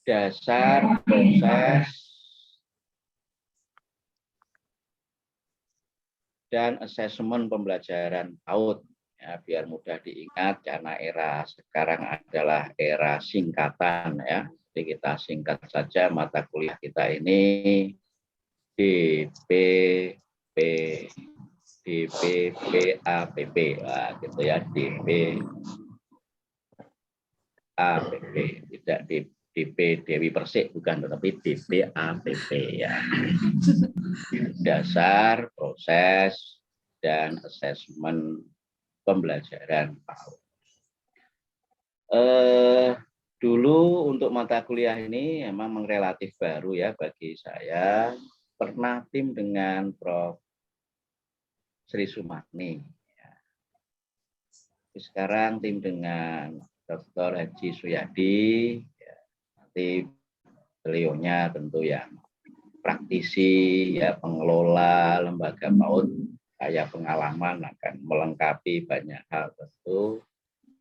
dasar proses dan asesmen pembelajaran PAUD. Ya, biar mudah diingat karena era sekarang adalah era singkatan ya. Jadi kita singkat saja mata kuliah kita ini DPP DPPAPP lah gitu ya, DPAPP, tidak DP Dewi Persik bukan, tetapi DPAPP ya. Dasar proses dan asesmen pembelajaran PAUD. Dulu untuk mata kuliah ini memang relatif baru ya bagi saya. Pernah tim dengan Prof. Sri Sumarni. Ya. Sekarang tim dengan Dr. Haji Suyadi. Ya. Nanti beliaunya tentu yang praktisi, ya pengelola lembaga PAUD. Saya pengalaman akan melengkapi banyak hal tentu.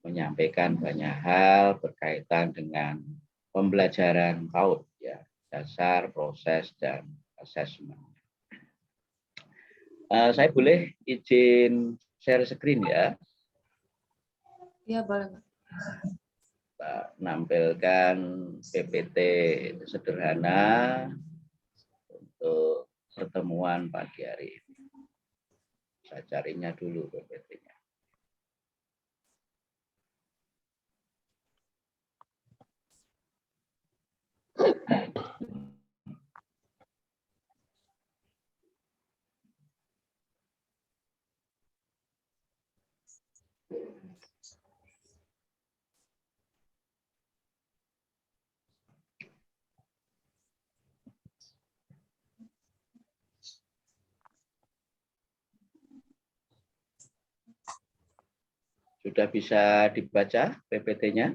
Menyampaikan banyak hal berkaitan dengan pembelajaran PAUD ya, dasar, proses dan asesmen. Saya boleh izin share screen ya? Iya, boleh. Pak, nampilkan PPT sederhana untuk pertemuan pagi hari ini. Saya carinya dulu PPT-nya. Sudah bisa dibaca PPT-nya?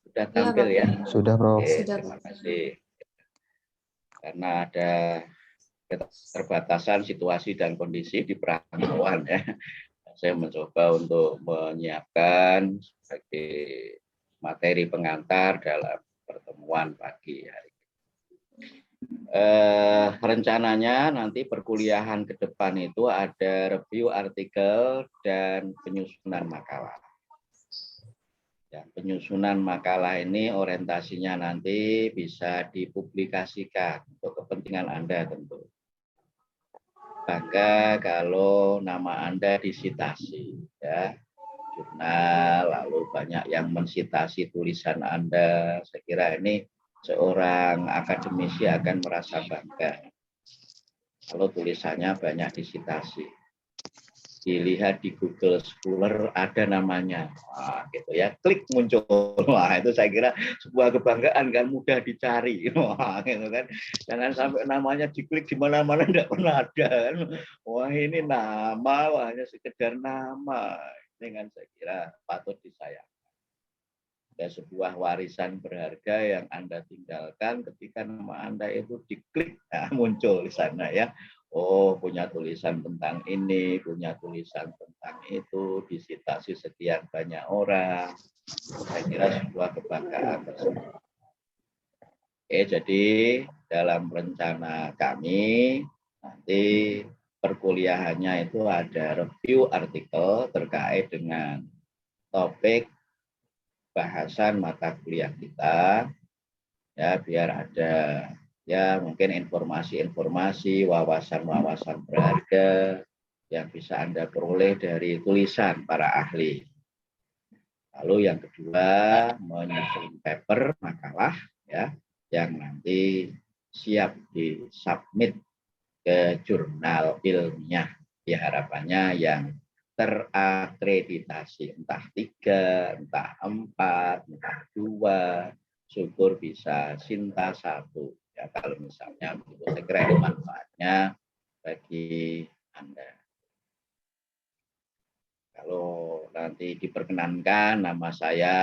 Sudah tampil ya? Sudah, Prof. Oke, terima kasih. Karena ada keterbatasan situasi dan kondisi di perantauan ya. Saya mencoba untuk menyiapkan sebagai materi pengantar dalam pertemuan pagi hari ini. Rencananya nanti perkuliahan ke depan itu ada review artikel dan penyusunan makalah. Ya, penyusunan makalah ini orientasinya nanti bisa dipublikasikan untuk kepentingan Anda tentu. Maka kalau nama Anda disitasi, ya, jurnal, lalu banyak yang mensitasi tulisan Anda, saya kira ini seorang akademisi akan merasa bangga kalau tulisannya banyak disitasi. Dilihat di Google Scholar ada namanya, wah, gitu ya, klik muncul, wah itu saya kira sebuah kebanggaan kan, mudah dicari, wah gitu kan, jangan sampai namanya diklik di mana-mana tidak pernah ada kan, wah ini nama, wah hanya sekedar nama, ini kan saya kira patut disayangkan. Ada sebuah warisan berharga yang Anda tinggalkan ketika nama Anda itu diklik, nah, muncul di sana ya. Oh, punya tulisan tentang ini, punya tulisan tentang itu, disitasi sekian banyak orang. Saya kira sebuah kebanggaan tersebut. Oke, jadi dalam rencana kami nanti perkuliahannya itu ada review artikel terkait dengan topik bahasan mata kuliah kita, ya biar ada ya mungkin informasi-informasi, wawasan-wawasan berharga yang bisa Anda peroleh dari tulisan para ahli. Lalu yang kedua, menyusun paper makalah ya yang nanti siap disubmit ke jurnal ilmiah. Ya harapannya yang terakreditasi, entah 3, entah 4, entah 2, syukur bisa Sinta 1. Ya, kalau misalnya begitu, saya kira ini manfaatnya bagi Anda. Kalau nanti diperkenankan nama saya,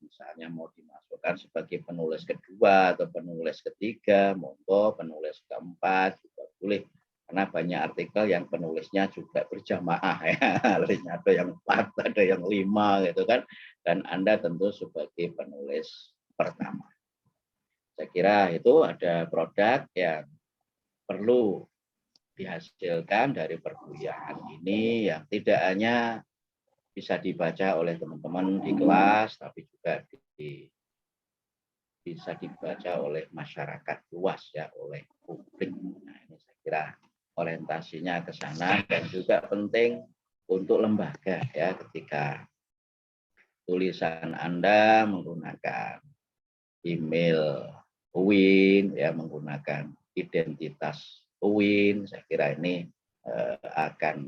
misalnya mau dimasukkan sebagai penulis kedua atau penulis ketiga, monggo penulis keempat juga boleh. Karena banyak artikel yang penulisnya juga berjamaah ya, ada yang 4, ada yang 5 gitu kan. Dan Anda tentu sebagai penulis pertama. kira itu ada produk yang perlu dihasilkan dari perkuliahan ini yang tidak hanya bisa dibaca oleh teman-teman di kelas, tapi juga bisa dibaca oleh masyarakat luas ya, oleh publik. Nah, ini saya kira orientasinya ke sana dan juga penting untuk lembaga ya, ketika tulisan Anda menggunakan email UIN ya, menggunakan identitas UIN, saya kira ini akan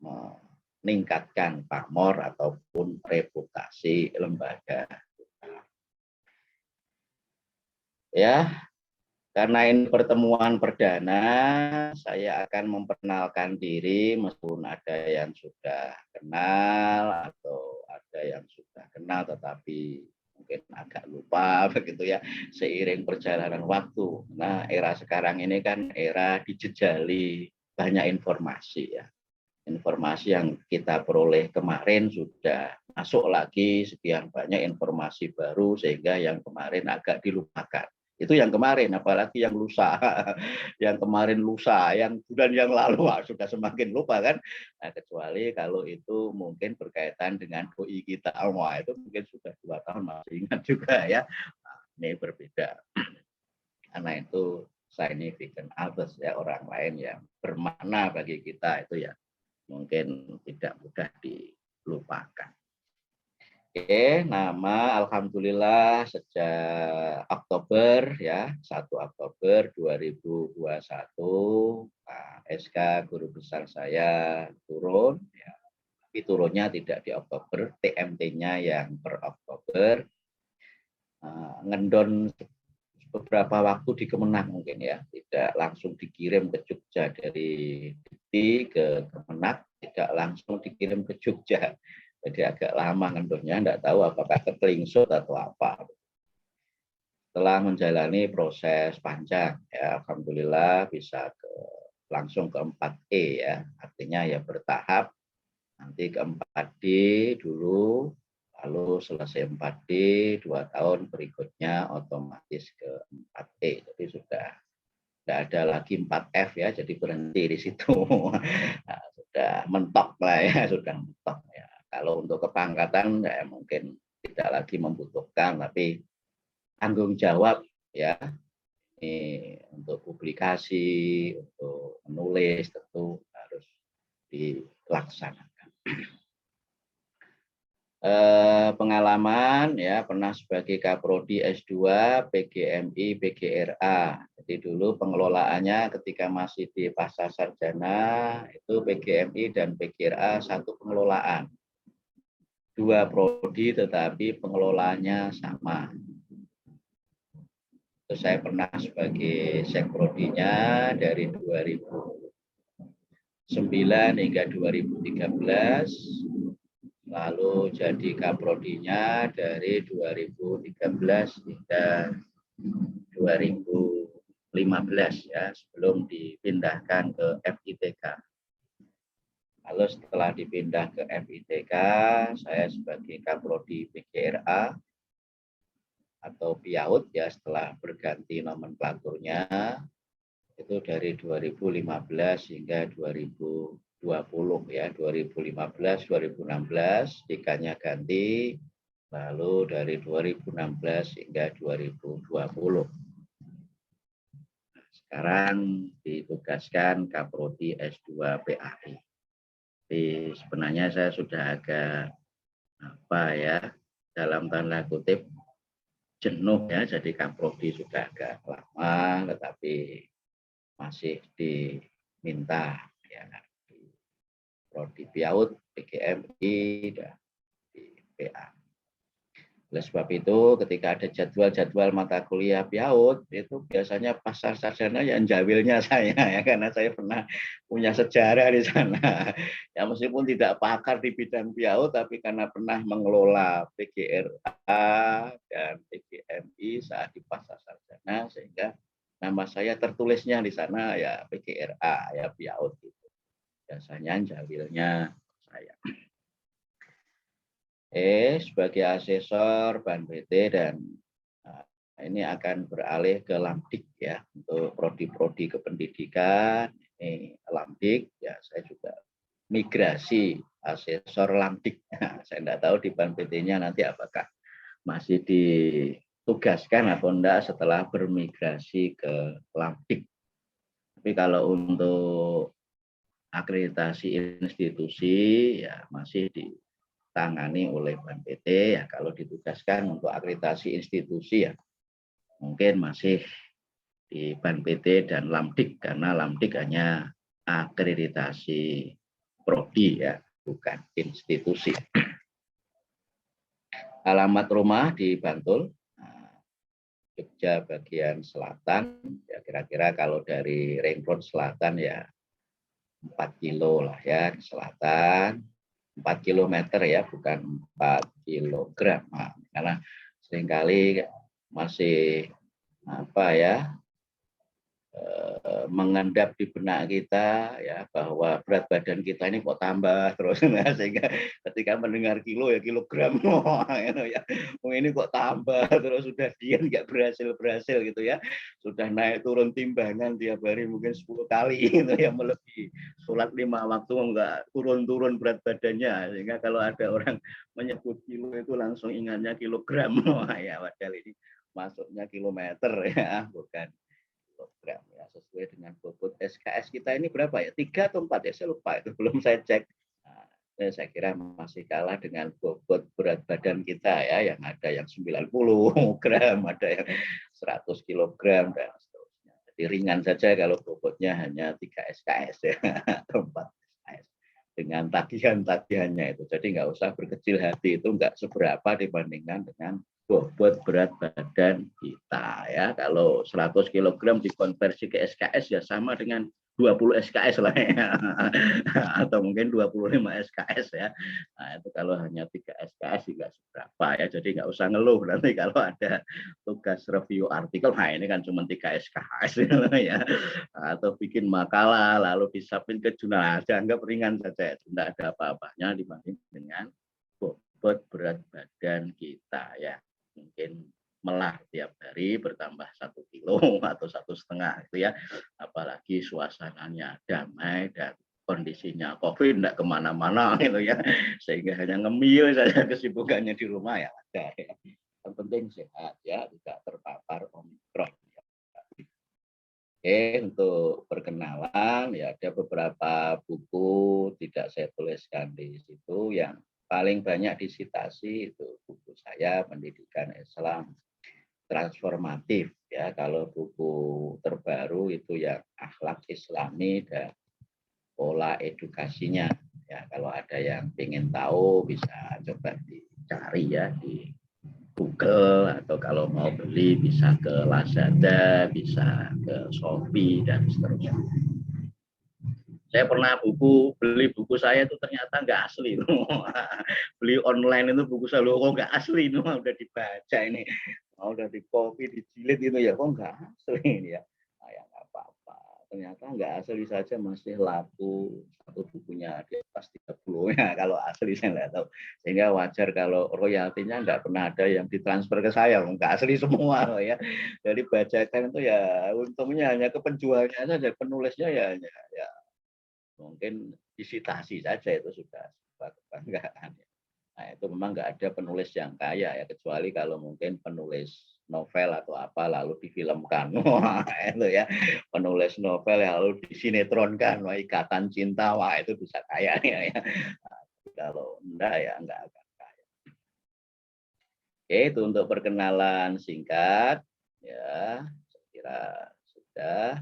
meningkatkan pamor ataupun reputasi lembaga. Ya, karena ini pertemuan perdana, saya akan memperkenalkan diri meskipun ada yang sudah kenal atau ada yang sudah kenal tetapi mungkin agak lupa begitu ya, seiring perjalanan waktu. Nah, era sekarang ini kan era dijejali banyak informasi ya. Informasi yang kita peroleh kemarin sudah masuk lagi sekian banyak informasi baru sehingga yang kemarin agak dilupakan. Itu yang kemarin, apalagi yang lusa, yang kemarin lusa, yang bulan yang lalu sudah semakin lupa kan. Nah, kecuali kalau itu mungkin berkaitan dengan doi kita, wah itu mungkin sudah 2 tahun masih ingat juga ya. Nah, ini berbeda, karena itu significant others ya, orang lain yang bermakna bagi kita itu ya mungkin tidak mudah dilupakan. Oke, nama alhamdulillah sejak Oktober ya, 1 Oktober 2021 SK guru besar saya turun ya. Tapi turunnya tidak di Oktober, TMT-nya yang per Oktober. Ngendon beberapa waktu di Kemenang mungkin ya, tidak langsung dikirim ke Jogja dari Dikti ke Kemenang, tidak langsung dikirim ke Jogja. Jadi agak lama ngendonnya, tidak tahu apakah ketelingsut atau apa. Setelah menjalani proses panjang, ya alhamdulillah bisa langsung ke 4E ya, artinya ya bertahap. Nanti ke 4D dulu, lalu selesai 4D, 2 tahun berikutnya otomatis ke 4E. Jadi sudah tidak ada lagi 4F ya, jadi berhenti di situ. Nah, sudah mentok lah ya, sudah mentok ya. Kalau untuk kepangkatan ya mungkin tidak lagi membutuhkan, tapi tanggung jawab ya, ini untuk publikasi, untuk menulis tentu harus dilaksanakan. Pengalaman ya, pernah sebagai Kaprodi S2 PGMI PGRA. Jadi dulu pengelolaannya ketika masih di Pasca Sarjana itu PGMI dan PGRA satu pengelolaan. 2 prodi tetapi pengelolaannya sama. Itu saya pernah sebagai sekprodinya dari 2009 hingga 2013. Lalu jadi kaprodinya dari 2013 hingga 2015 ya, sebelum dipindahkan ke FITK. Lalu setelah dipindah ke FITK, saya sebagai kaprodi PGRA atau PIAUD ya, setelah berganti nomenklaturnya itu dari 2015 hingga 2020 ya, 2015 2016 tikanya ganti, lalu dari 2016 hingga 2020. Sekarang ditugaskan Kaprodi S2 PAI. Jadi sebenarnya saya sudah agak dalam tanda kutip jenuh ya, jadi Kaprodi sudah agak lama, tetapi masih diminta ya, di Prodi PIAUD, PGMI, dan di PA. Oleh sebab itu, ketika ada jadwal-jadwal mata kuliah PIAUD, itu biasanya pasca sarjana yang jawilnya saya ya, karena saya pernah punya sejarah di sana. Ya meskipun tidak pakar di bidang PIAUD, tapi karena pernah mengelola PGRA dan PGMI saat di pasca sarjana, sehingga nama saya tertulisnya di sana ya PGRA ya, PIAUD itu. Biasanya jawilnya saya. Sebagai asesor BAN PT dan ini akan beralih ke Lamdik ya, untuk prodi-prodi kependidikan. Ini Lamdik ya, saya juga migrasi asesor Lamdik. Nah, saya tidak tahu di Ban PT-nya nanti apakah masih ditugaskan atau enggak setelah bermigrasi ke Lamdik. Tapi kalau untuk akreditasi institusi ya masih ditangani oleh Ban PT ya. Kalau ditugaskan untuk akreditasi institusi ya mungkin masih di Ban PT dan Lamdik, karena Lamdik hanya akreditasi prodi ya, bukan institusi. Alamat rumah di Bantul, Jogja bagian selatan, ya kira-kira kalau dari Ring Road selatan ya 4 kilo lah ya ke selatan, 4 kilometer ya, bukan 4 kilogram. Nah, karena seringkali masih apa ya, mengendap di benak kita ya bahwa berat badan kita ini kok tambah terus, nah, sehingga ketika mendengar kilo ya kilogram, ya ini kok tambah terus, sudah diet nggak berhasil gitu ya, sudah naik turun timbangan tiap hari mungkin 10 kali gitu ya, melebihi sholat 5 waktu nggak turun berat badannya, sehingga kalau ada orang menyebut kilo itu langsung ingatnya kilogram, ya padahal ini masuknya kilometer ya, bukan kilogram ya, sesuai dengan bobot SKS kita ini berapa ya, 3 atau 4 ya, saya lupa, itu belum saya cek. Nah, saya kira masih kalah dengan bobot berat badan kita ya, yang ada yang 90 gram, ada yang 100 kilogram dan seterusnya. Jadi ringan saja kalau bobotnya hanya 3 SKS ya, atau 4 SKS dengan tagihan-tagihannya itu. Jadi nggak usah berkecil hati, itu nggak seberapa dibandingkan dengan bobot berat badan kita ya. Kalau 100 kg dikonversi ke SKS ya sama dengan 20 SKS lah ya. Atau mungkin 25 SKS ya. Nah, itu kalau hanya 3 SKS juga seberapa ya. Jadi nggak usah ngeluh nanti kalau ada tugas review artikel, nah ini kan cuma 3 SKS ya. Atau bikin makalah lalu disubmit ke jurnal, anggap ringan saja, tidak ada apa-apanya dibanding dengan bobot berat badan kita ya. Mungkin melah tiap hari bertambah 1 kilo atau 1,5 gitu ya, apalagi suasananya damai dan kondisinya COVID tidak kemana-mana gitu ya, sehingga hanya ngemil saja kesibukannya di rumah ya ada ya. Yang penting sehat ya, tidak terpapar Omikron. Oke, untuk perkenalan ya ada beberapa buku tidak saya tuliskan di situ, yang paling banyak disitasi itu buku saya Pendidikan Islam Transformatif ya. Kalau buku terbaru itu yang Akhlak Islami dan Pola Edukasinya ya. Kalau ada yang ingin tahu bisa coba dicari ya di Google, atau kalau mau beli bisa ke Lazada, bisa ke Shopee dan seterusnya. Saya pernah beli buku saya itu ternyata nggak asli. Beli online itu buku saya, kok nggak asli, itu udah dibaca ini, udah di copy, dijilid itu ya, kok nggak asli ini ya. Nah, ya nggak apa-apa. Ternyata nggak asli saja masih laku satu bukunya di atas 30 ya. Kalau asli saya nggak tahu. Sehingga wajar kalau royaltinya nggak pernah ada yang ditransfer ke saya, nggak asli semua ya. Jadi bacakan itu ya untungnya hanya ke penjualnya saja, penulisnya ya mungkin disitasi saja, itu sudah kebanggaan. Nah, itu memang nggak ada penulis yang kaya ya, kecuali kalau mungkin penulis novel atau apa lalu difilmkan. Wah, itu ya, penulis novel yang lalu disinetronkan, wah, Ikatan Cinta, wah itu bisa kaya ya. Nah, kalau enggak ya enggak akan kaya. Oke, itu untuk perkenalan singkat ya, saya kira sudah.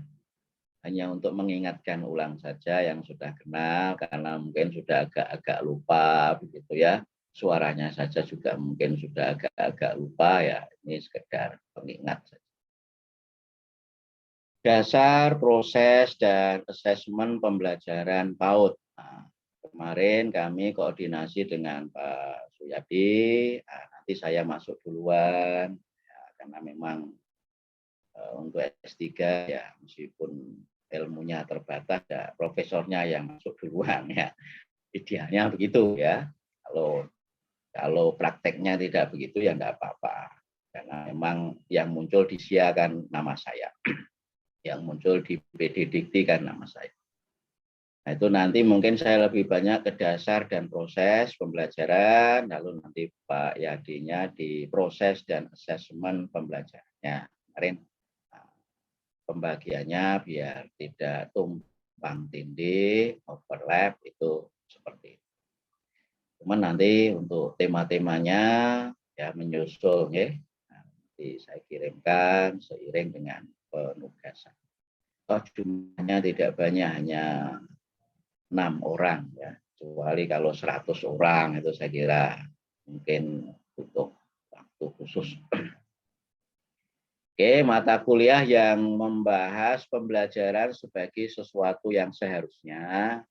Hanya untuk mengingatkan ulang saja yang sudah kenal, karena mungkin sudah agak-agak lupa begitu ya. Suaranya saja juga mungkin sudah agak-agak lupa ya. Ini sekedar pengingat saja. Dasar proses dan asesmen pembelajaran PAUD. Nah, kemarin kami koordinasi dengan Pak Suyadi. Nah, nanti saya masuk duluan ya, karena memang untuk S3 ya, meskipun ilmunya terbatas ya, profesornya yang masuk duluan ya. Idealnya begitu ya. Kalau prakteknya tidak begitu ya nggak apa-apa. karena memang yang muncul di SIA kan nama saya, yang muncul di PD Dikti kan nama saya. Nah, itu nanti mungkin saya lebih banyak ke dasar dan proses pembelajaran, lalu nanti Pak Yadinya di proses dan asesmen pembelajarannya. Kemarin pembagiannya biar tidak tumpang tindih, overlap itu seperti itu. Cuman nanti untuk tema-temanya ya menyusul ya. Nanti saya kirimkan seiring dengan penugasan. Oh, jumlahnya tidak banyak, hanya 6 orang ya, kecuali kalau 100 orang itu saya kira mungkin butuh waktu khusus. Oke, mata kuliah yang membahas pembelajaran sebagai sesuatu yang seharusnya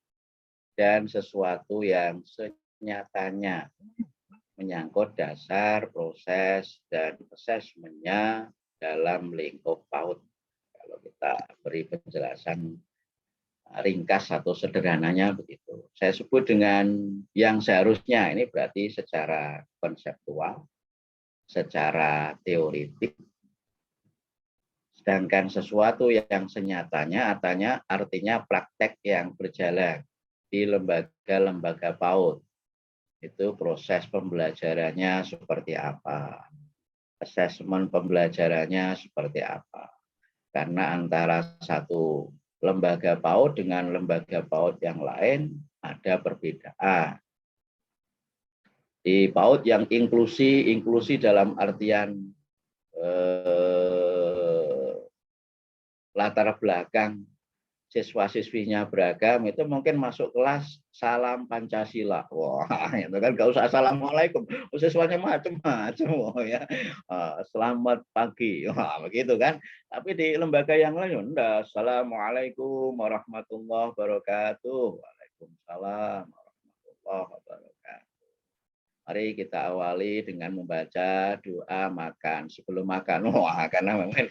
dan sesuatu yang senyatanya, menyangkut dasar, proses, dan asesmennya dalam lingkup PAUD. Kalau kita beri penjelasan ringkas atau sederhananya begitu. Saya sebut dengan yang seharusnya, ini berarti secara konseptual, secara teoritik. Sedangkan sesuatu yang senyatanya artinya praktek yang berjalan di lembaga-lembaga PAUD. Itu proses pembelajarannya seperti apa, asesmen pembelajarannya seperti apa. Karena antara satu lembaga PAUD dengan lembaga PAUD yang lain ada perbedaan. Di PAUD yang inklusi dalam artian latar belakang siswa-siswinya beragam, itu mungkin masuk kelas salam Pancasila. Wah, itu kan gak usah assalamualaikum, siswanya macam-macam. Ya. Selamat pagi, wah, begitu kan. Tapi di lembaga yang lain, enggak. Assalamualaikum warahmatullahi wabarakatuh. Waalaikumsalam warahmatullahi wabarakatuh. Mari kita awali dengan membaca doa makan sebelum makan. Wah, karena memang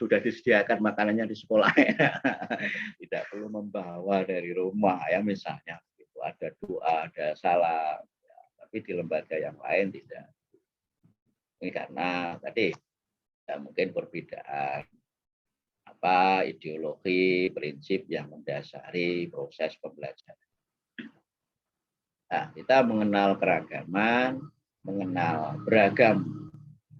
sudah disediakan makanannya di sekolah. Tidak perlu membawa dari rumah ya, misalnya. Itu ada doa, ada salam. Ya, tapi di lembaga yang lain tidak. Ini karena tadi ya, mungkin perbedaan ideologi, prinsip yang mendasari proses pembelajaran. Nah, kita mengenal keragaman, mengenal beragam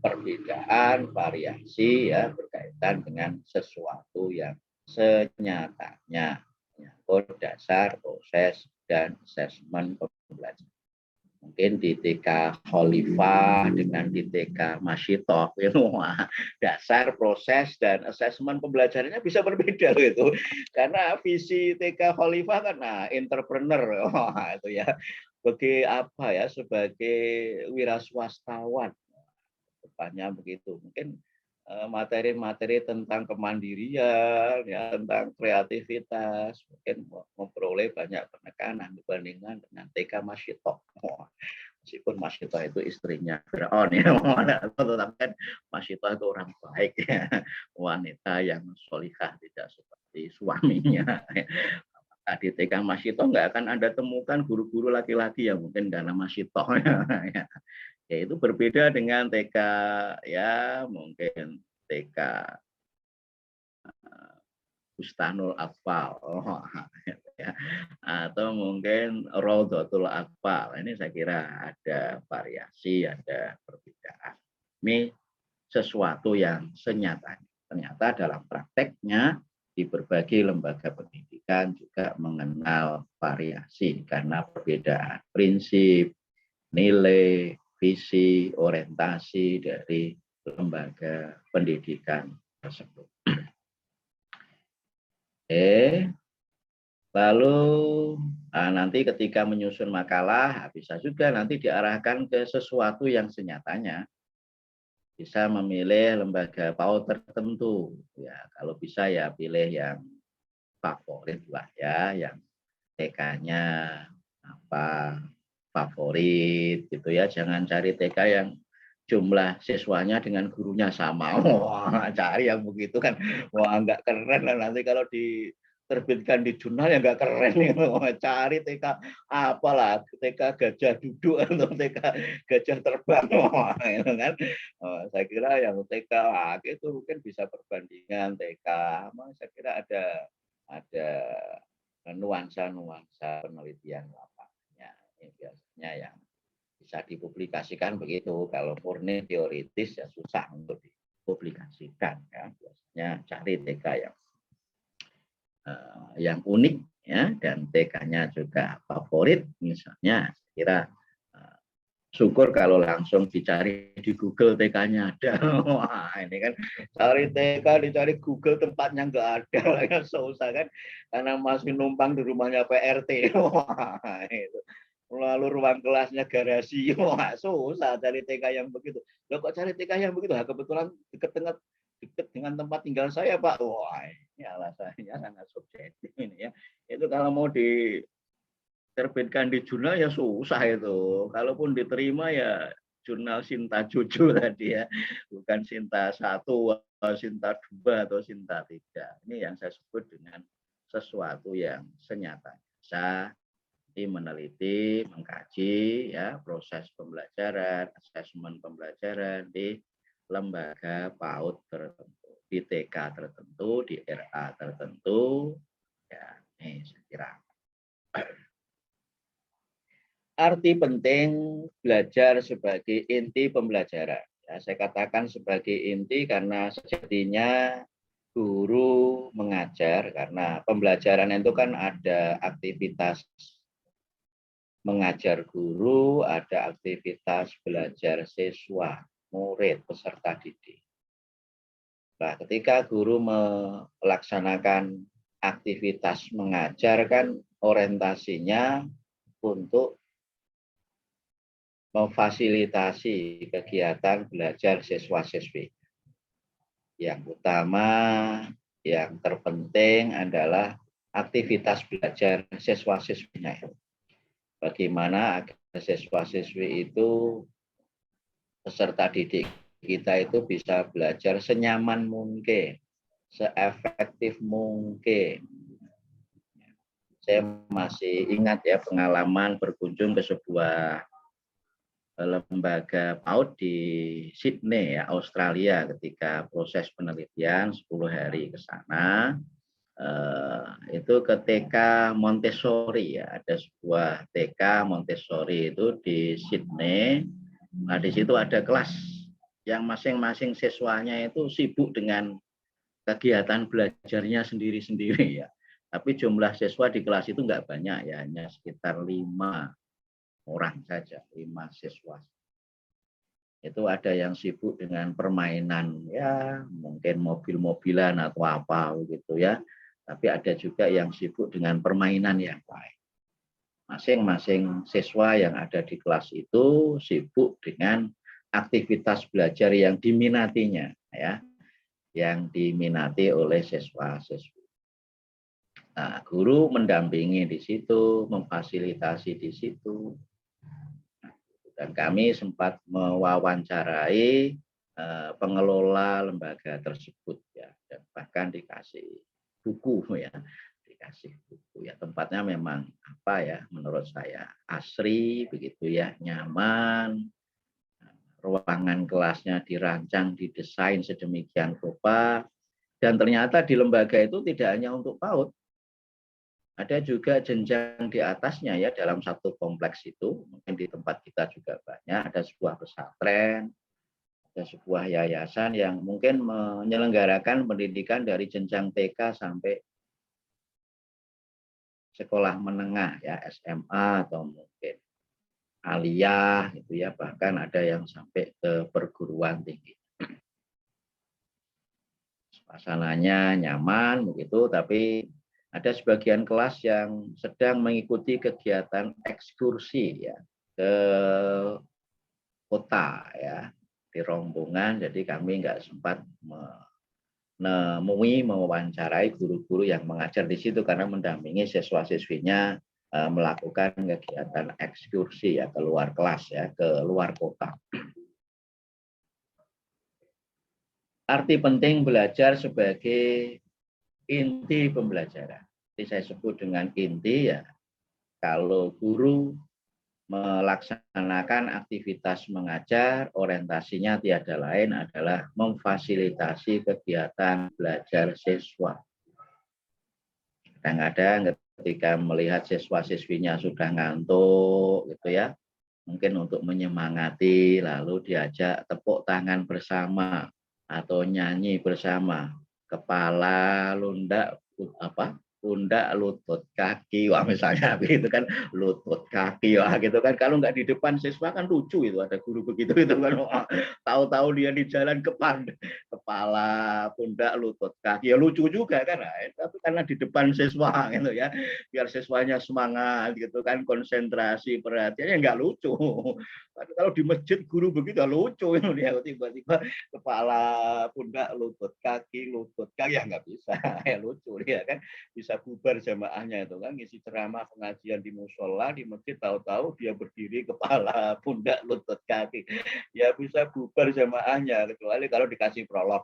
perbedaan, variasi ya berkaitan dengan sesuatu yang senyatanya menyangkut dasar, proses, dan asesmen pembelajaran. Mungkin di TK Khalifah dengan di TK Masyitoh itu dasar, proses, dan asesmen pembelajarannya bisa berbeda gitu. Karena visi TK Khalifah kan entrepreneur itu ya. Sebagai wiraswastawan. Depannya begitu. Mungkin materi-materi tentang kemandirian, ya, tentang kreativitas, mungkin memperoleh banyak penekanan dibandingkan dengan TK Masyitoh. Meskipun Masyitoh itu istrinya Fir'aun, ya, tetapi kan Masyitoh itu orang baik, ya, wanita yang sholihah, tidak seperti suaminya. Di TK Masyitoh nggak akan Anda temukan guru-guru laki-laki yang mungkin karena Masyitoh. Ya. Ya, itu berbeda dengan TK ya mungkin TK Bustanul Atfal ya. Atau mungkin Raudhatul Atfal. Ini saya kira ada variasi, ada perbedaan. Ini sesuatu yang senyatanya. Ternyata dalam prakteknya di berbagai lembaga pendidikan juga mengenal variasi karena perbedaan prinsip, nilai, visi, orientasi dari lembaga pendidikan tersebut. Lalu nanti ketika menyusun makalah bisa juga nanti diarahkan ke sesuatu yang senyatanya. Bisa memilih lembaga PAUD tertentu. Ya, kalau bisa ya pilih yang favorit lah ya, yang TK-nya favorit gitu ya, jangan cari TK yang jumlah siswanya dengan gurunya sama. Wah, cari yang begitu kan, wah nggak keren lah nanti kalau di terbitkan di jurnal yang nggak keren nih. Cari TK apalah, TK gajah duduk atau TK gajah terbang, gitu kan. Saya kira yang TK itu mungkin bisa perbandingan TK. Saya kira ada nuansa-nuansa penelitian lapangnya. Ini biasanya yang bisa dipublikasikan begitu. Kalau murni teoritis ya susah untuk dipublikasikan. Ya. Biasanya cari TK yang unik ya, dan TK-nya juga favorit, misalnya saya kira syukur kalau langsung dicari di Google TK-nya ada. Wah, ini kan cari TK dicari Google tempatnya nggak ada, kan susah kan, karena masih numpang di rumahnya PRT. Wah, itu. Lalu ruang kelasnya garasi. Wah, susah cari TK yang begitu. Loh, kok cari TK yang begitu? Kebetulan dekat dengan tempat tinggal saya, Pak. Wah, ini alasannya sangat subjektif ini ya. Itu kalau mau diterbitkan di jurnal ya susah itu. Kalaupun diterima ya jurnal Sinta Jojo tadi ya, bukan Sinta 1, Sinta 2 atau Sinta 3. Ini yang saya sebut dengan sesuatu yang senyatanya bisa meneliti, mengkaji ya proses pembelajaran, asesmen pembelajaran di lembaga PAUD tertentu, di TK tertentu, di RA tertentu. Ya, ini saya kira. Arti penting belajar sebagai inti pembelajaran. Ya, saya katakan sebagai inti karena sejatinya guru mengajar, karena pembelajaran itu kan ada aktivitas mengajar guru, ada aktivitas belajar siswa, murid, peserta didik. Nah, ketika guru melaksanakan aktivitas mengajar kan orientasinya untuk memfasilitasi kegiatan belajar siswa-siswi. Yang utama, yang terpenting adalah aktivitas belajar siswa-siswinya. Bagaimana agar siswa-siswi itu, peserta didik kita itu bisa belajar senyaman mungkin, seefektif mungkin. Saya masih ingat ya pengalaman berkunjung ke sebuah lembaga PAUD di Sydney ya, Australia, ketika proses penelitian 10 hari ke sana. Itu ke TK Montessori ya, ada sebuah TK Montessori itu di Sydney. Nah, di situ ada kelas yang masing-masing siswanya itu sibuk dengan kegiatan belajarnya sendiri-sendiri ya. Tapi jumlah siswa di kelas itu nggak banyak ya, hanya sekitar 5 orang saja, 5 siswa. Itu ada yang sibuk dengan permainan ya, mungkin mobil-mobilan atau apa gitu ya. Tapi ada juga yang sibuk dengan permainan yang lain. Masing-masing siswa yang ada di kelas itu sibuk dengan aktivitas belajar yang diminatinya ya, yang diminati oleh siswa-siswi. Nah, guru mendampingi di situ, memfasilitasi di situ. Dan kami sempat mewawancarai pengelola lembaga tersebut ya, dan bahkan dikasih buku ya, dikasih buku ya. Tempatnya memang apa ya, menurut saya asri begitu ya, nyaman. Ruangan kelasnya dirancang, didesain sedemikian rupa, dan ternyata di lembaga itu tidak hanya untuk PAUD, ada juga jenjang di atasnya ya, dalam satu kompleks itu, mungkin di tempat kita juga banyak, ada sebuah pesantren, ada sebuah yayasan yang mungkin menyelenggarakan pendidikan dari jenjang TK sampai sekolah menengah ya, SMA atau mungkin aliyah gitu ya, bahkan ada yang sampai ke perguruan tinggi. Suasananya nyaman begitu, tapi ada sebagian kelas yang sedang mengikuti kegiatan ekskursi ya ke kota ya, di rombongan. Jadi kami nggak sempat menemui, mewawancarai guru-guru yang mengajar di situ karena mendampingi siswa-siswinya melakukan kegiatan ekskursi ya, ke luar kelas ya, ke luar kota. Arti penting belajar sebagai inti pembelajaran. saya sebut dengan inti ya, kalau guru melaksanakan aktivitas mengajar, orientasinya tiada lain adalah memfasilitasi kegiatan belajar siswa. Kadang-kadang ketika melihat siswa-siswinya sudah ngantuk gitu ya, mungkin untuk menyemangati lalu diajak tepuk tangan bersama atau nyanyi bersama, kepala lundak pundak lutut kaki, wah misalnya begitu kan, lutut kaki, wah gitu kan. Kalau nggak di depan siswa kan lucu itu, ada guru begitu itu kan, tahu-tahu dia di jalan kepala pundak lutut kaki, ya lucu juga kan. Nah, tapi karena di depan siswa gitu ya, biar siswanya semangat gitu kan, konsentrasi perhatiannya nggak lucu. Kalau di masjid guru begitu lucu itu dia, tiba-tiba kepala pundak lutut kaki ya nggak bisa, ya lucu dia kan. Bisa bubar jamaahnya itu kan, ngisi ceramah pengajian di musola di masjid, tahu-tahu dia berdiri kepala pundak lutut kaki, ya bisa bubar jamaahnya, kecuali kalau dikasih prolog.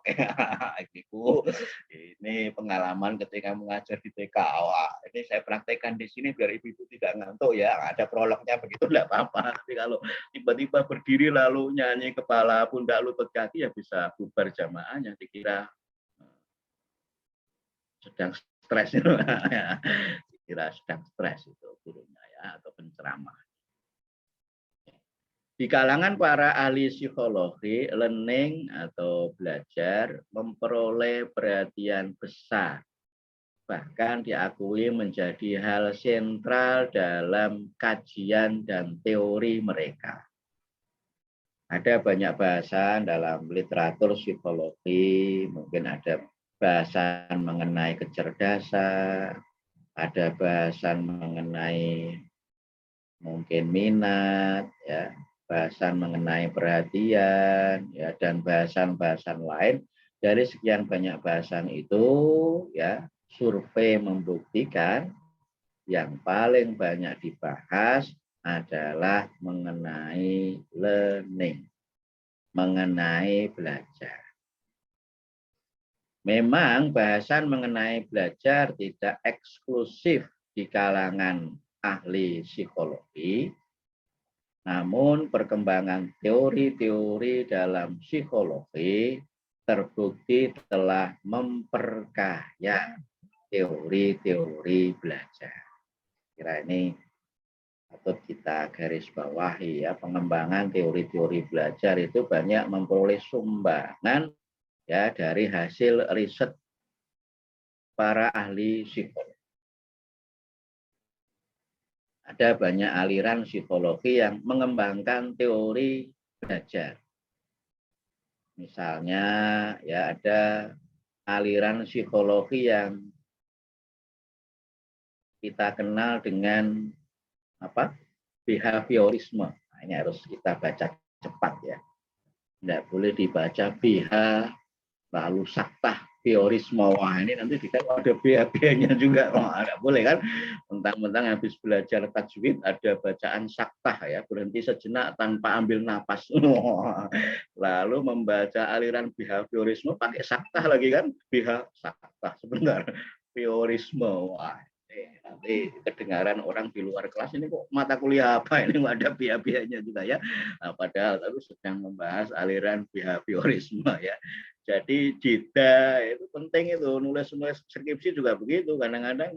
Ini pengalaman ketika mengajar di TK. Wah, ini saya praktekkan di sini biar ibu-ibu tidak ngantuk ya, ada prolognya begitu tidak apa-apa. Tapi kalau tiba-tiba berdiri lalu nyanyi kepala pundak lutut kaki, ya bisa bubar jamaahnya, dikira sedang stres itu. Kira sedang stres itu gurunya ya, atau penceramah. Di kalangan para ahli psikologi, learning atau belajar memperoleh perhatian besar, bahkan diakui menjadi hal sentral dalam kajian dan teori mereka. Ada banyak bahasan dalam literatur psikologi, mungkin ada bahasan mengenai kecerdasan, ada bahasan mengenai mungkin minat, ya, bahasan mengenai perhatian, ya, dan bahasan-bahasan lain. Dari sekian banyak bahasan itu, ya, survei membuktikan yang paling banyak dibahas adalah mengenai learning, mengenai belajar. Memang bahasan mengenai belajar tidak eksklusif di kalangan ahli psikologi, namun perkembangan teori-teori dalam psikologi terbukti telah memperkaya teori-teori belajar. Kira ini patut kita garis bawahi ya, pengembangan teori-teori belajar itu banyak memperoleh sumbangan ya dari hasil riset para ahli psikologi. Ada banyak aliran psikologi yang mengembangkan teori belajar. Misalnya ya ada aliran psikologi yang kita kenal dengan behaviorisme. Nah, ini harus kita baca cepat ya. Tidak boleh dibaca BH lalu saktah biorisme. Wah, ini nanti kita ada BH-nya juga. Wah, tidak boleh kan. Mentang-mentang habis belajar tajwid ada bacaan saktah ya, berhenti sejenak tanpa ambil napas. Lalu membaca aliran behaviorisme pakai saktah lagi kan. BH saktah sebentar. Biorisme. Wah, nanti kedengaran orang di luar kelas, ini kok mata kuliah apa ini, ada BH-nya juga ya. Nah, padahal lalu sedang membahas aliran behaviorisme ya. Jadi jeda itu penting, itu nulis skripsi juga begitu, kadang-kadang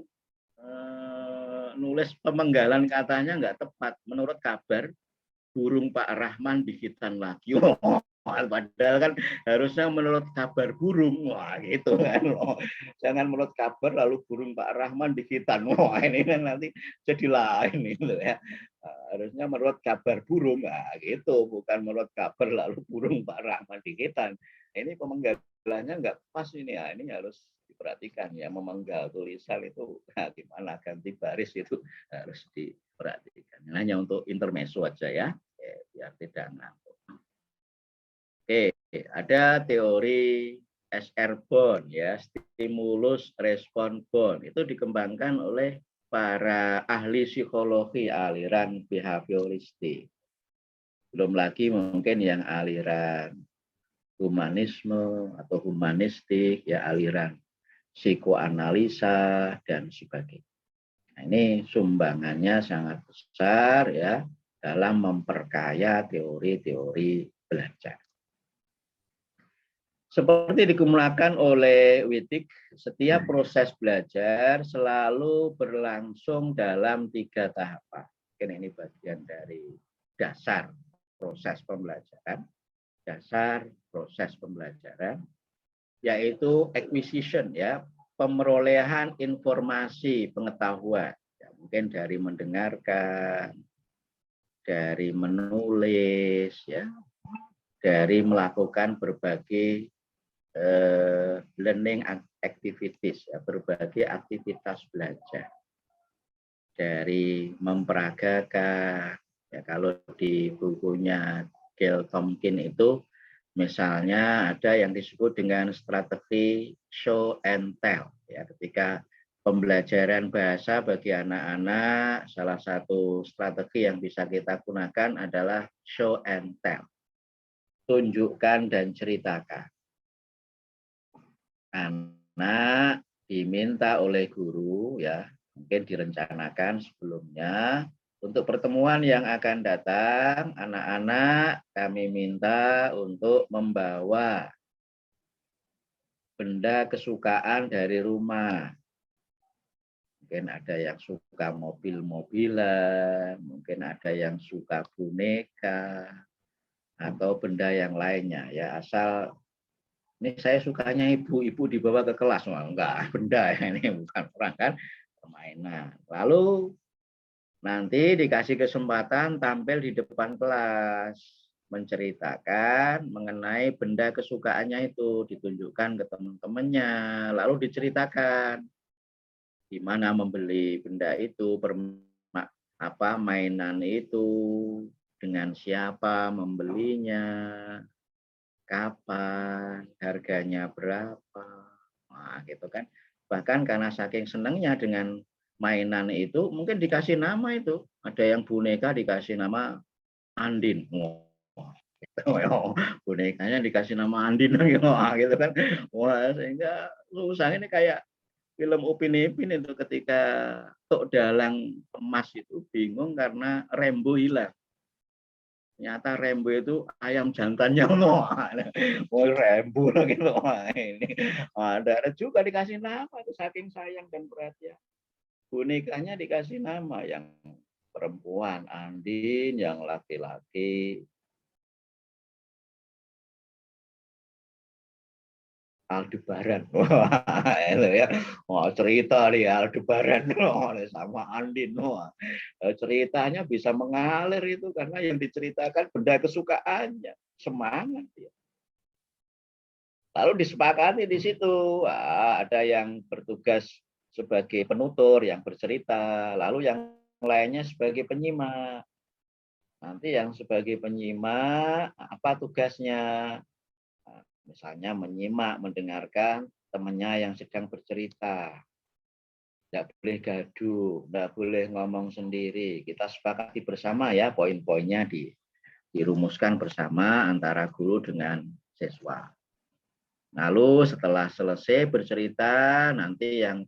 nulis pemenggalan katanya nggak tepat. Menurut kabar burung Pak Rahman dikitan lagi. Padahal kan harusnya menurut kabar burung. Wah, gitu kan. Jangan menurut kabar lalu burung Pak Rahman dikitan. Wah, ini kan nanti jadi lain itu ya. Harusnya menurut kabar burung. Nah, gitu, bukan menurut kabar lalu burung Pak Rahman dikitan. Ini pemenggalannya nggak pas ini ya. Ini harus diperhatikan ya, memenggal tulisan itu gimana, ganti baris itu harus diperhatikan. Hanya untuk intermezzo aja ya, biar tidak ngantuk. Oke, ada teori SR Bond ya, stimulus respon bond. Itu dikembangkan oleh para ahli psikologi aliran behavioristik. Belum lagi mungkin yang aliran humanisme atau humanistik ya, aliran psikoanalisa, dan sebagainya. Nah, ini sumbangannya sangat besar ya dalam memperkaya teori-teori belajar. Seperti dikemukakan oleh Wittig, setiap proses belajar selalu berlangsung dalam 3 tahapan. Mungkin ini bagian dari dasar proses pembelajaran. Dasar proses pembelajaran, yaitu acquisition, ya, pemerolehan informasi pengetahuan. Ya, mungkin dari mendengarkan, dari menulis, ya, dari melakukan berbagai learning activities, ya, berbagai aktivitas belajar, dari memperagakan, ya, kalau di bukunya Gail Tomkin itu misalnya ada yang disebut dengan strategi show and tell, ya, ketika pembelajaran bahasa bagi anak-anak, salah satu strategi yang bisa kita gunakan adalah show and tell, tunjukkan dan ceritakan. Anak diminta oleh guru, ya, mungkin direncanakan sebelumnya untuk pertemuan yang akan datang, anak-anak kami minta untuk membawa benda kesukaan dari rumah. Mungkin ada yang suka mobil-mobilan, mungkin ada yang suka boneka, atau benda yang lainnya, ya, asal ini saya sukanya ibu-ibu dibawa ke kelas. Wah, enggak, benda ini bukan orang kan, permainan. Lalu nanti dikasih kesempatan tampil di depan kelas, menceritakan mengenai benda kesukaannya itu, ditunjukkan ke teman-temannya, lalu diceritakan di mana membeli benda itu, apa mainan itu, dengan siapa membelinya, kapan, harganya berapa. Nah, gitu kan. Bahkan karena saking senangnya dengan mainan itu, mungkin dikasih nama itu. Ada yang boneka dikasih nama Andin. Wah, gitu. Bonekanya dikasih nama Andin gitu kan. Wah, sehingga susah ini kayak film Upin Ipin itu ketika Tok Dalang Emas itu bingung karena Rembo hilang. Ternyata Rembo itu ayam jantannya. Mau Rembo gitu. Ini ada juga dikasih nama itu saking sayang dan perhatian. Bonekanya dikasih nama, yang perempuan Andin, yang laki-laki Aldebaran. Wah, itu ya. Wah, cerita nih Aldebaran sama Andin. Wah, ceritanya bisa mengalir itu karena yang diceritakan benda kesukaannya. Semangat ya. Lalu disepakati di situ, ada yang bertugas sebagai penutur, yang bercerita, lalu yang lainnya sebagai penyimak. Nanti yang sebagai penyimak, apa tugasnya? Nah, misalnya menyimak, mendengarkan temannya yang sedang bercerita. Tidak boleh gaduh, tidak boleh ngomong sendiri. Kita sepakati bersama ya, poin-poinnya dirumuskan bersama antara guru dengan siswa. Lalu setelah selesai bercerita, nanti yang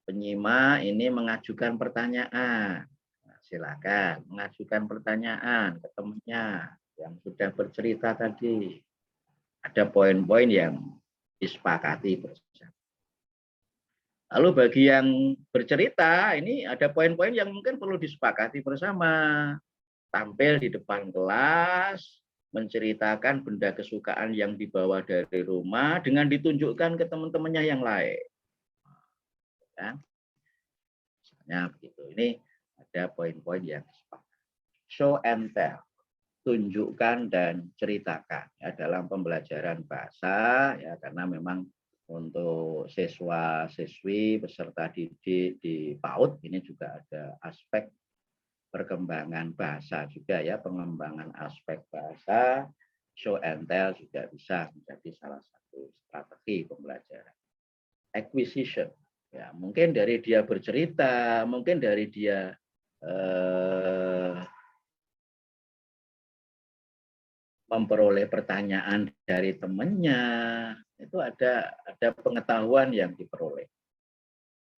penyimak ini mengajukan pertanyaan. Nah, silakan mengajukan pertanyaan ke temannya yang sudah bercerita tadi. Ada poin-poin yang disepakati bersama. Lalu bagi yang bercerita, ini ada poin-poin yang mungkin perlu disepakati bersama. Tampil di depan kelas, menceritakan benda kesukaan yang dibawa dari rumah dengan ditunjukkan ke teman-temannya yang lain. Ya. Misalnya begitu. Ini ada poin-poin yang disepakati. Show and tell, tunjukkan dan ceritakan ya, dalam pembelajaran bahasa ya, karena memang untuk siswa-siswi peserta didik di PAUD ini juga ada aspek perkembangan bahasa juga ya, pengembangan aspek bahasa, show and tell juga bisa menjadi salah satu strategi pembelajaran. Acquisition, ya mungkin dari dia bercerita, mungkin dari dia memperoleh pertanyaan dari temannya, itu ada pengetahuan yang diperoleh.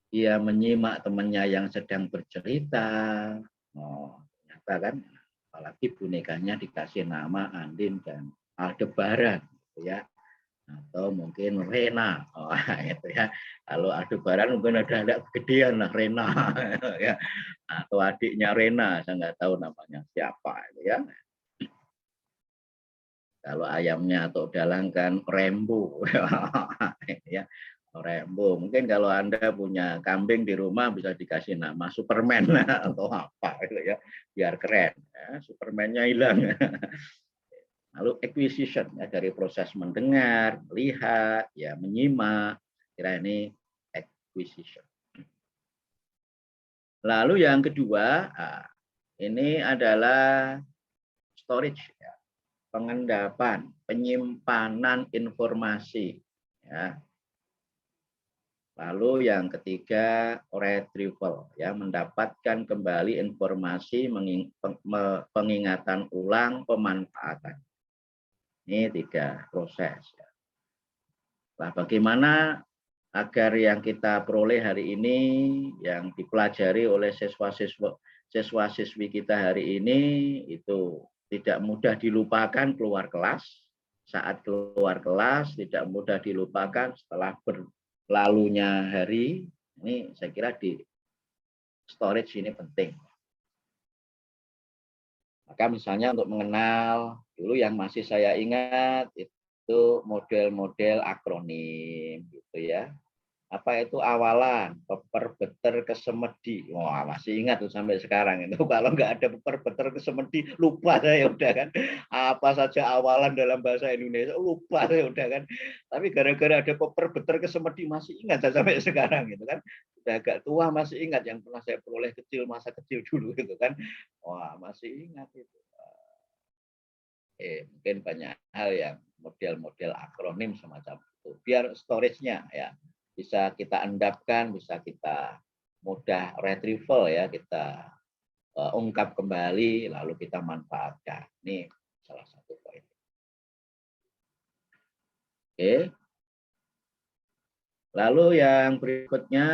Dia menyimak temannya yang sedang bercerita. Oh, ternyata kan, apalagi bonekanya dikasih nama Andin dan Aldebaran, gitu ya. Atau mungkin Rena, oh, itu ya. Kalau Aldebaran mungkin ada anak kegedean lah, Rena, ya. Atau adiknya Rena, saya nggak tahu namanya siapa, itu ya. Kalau ayamnya atau dalang kan Rembo, ya. Rembo. Mungkin kalau Anda punya kambing di rumah bisa dikasih nama Superman atau apa gitu ya, biar keren. Ya, Superman-nya hilang. Lalu acquisition ya, dari proses mendengar, melihat, ya menyimak. Kira ini acquisition. Lalu yang kedua, ini adalah storage, ya, pengendapan, penyimpanan informasi. Ya. Lalu yang ketiga, retrieval, ya, mendapatkan kembali informasi, pengingatan ulang, pemanfaatan. Ini 3 proses. Ya. Nah, bagaimana agar yang kita peroleh hari ini, yang dipelajari oleh siswa-siswi kita hari ini, itu tidak mudah dilupakan keluar kelas. Saat keluar kelas, tidak mudah dilupakan setelah berlalunya hari. Ini saya kira di storage ini penting. Maka misalnya untuk mengenal, dulu yang masih saya ingat itu model-model akronim, gitu ya. Apa itu awalan, peper, beter, kesemedi. Wah, masih ingat tuh sampai sekarang itu. Kalau nggak ada peper, beter, kesemedi, lupa saya udah kan. Apa saja awalan dalam bahasa Indonesia, lupa saya udah kan. Tapi gara-gara ada peper, beter, kesemedi masih ingat saya sampai sekarang gitu kan. Udah agak tua masih ingat yang pernah saya peroleh kecil, masa kecil dulu gitu kan. Wah, masih ingat itu. Mungkin banyak hal yang model-model akronim semacam itu. Biar storage-nya ya bisa kita endapkan, bisa kita mudah retrieval ya, kita ungkap kembali lalu kita manfaatkan. Ini salah satu poin. Oke. Lalu yang berikutnya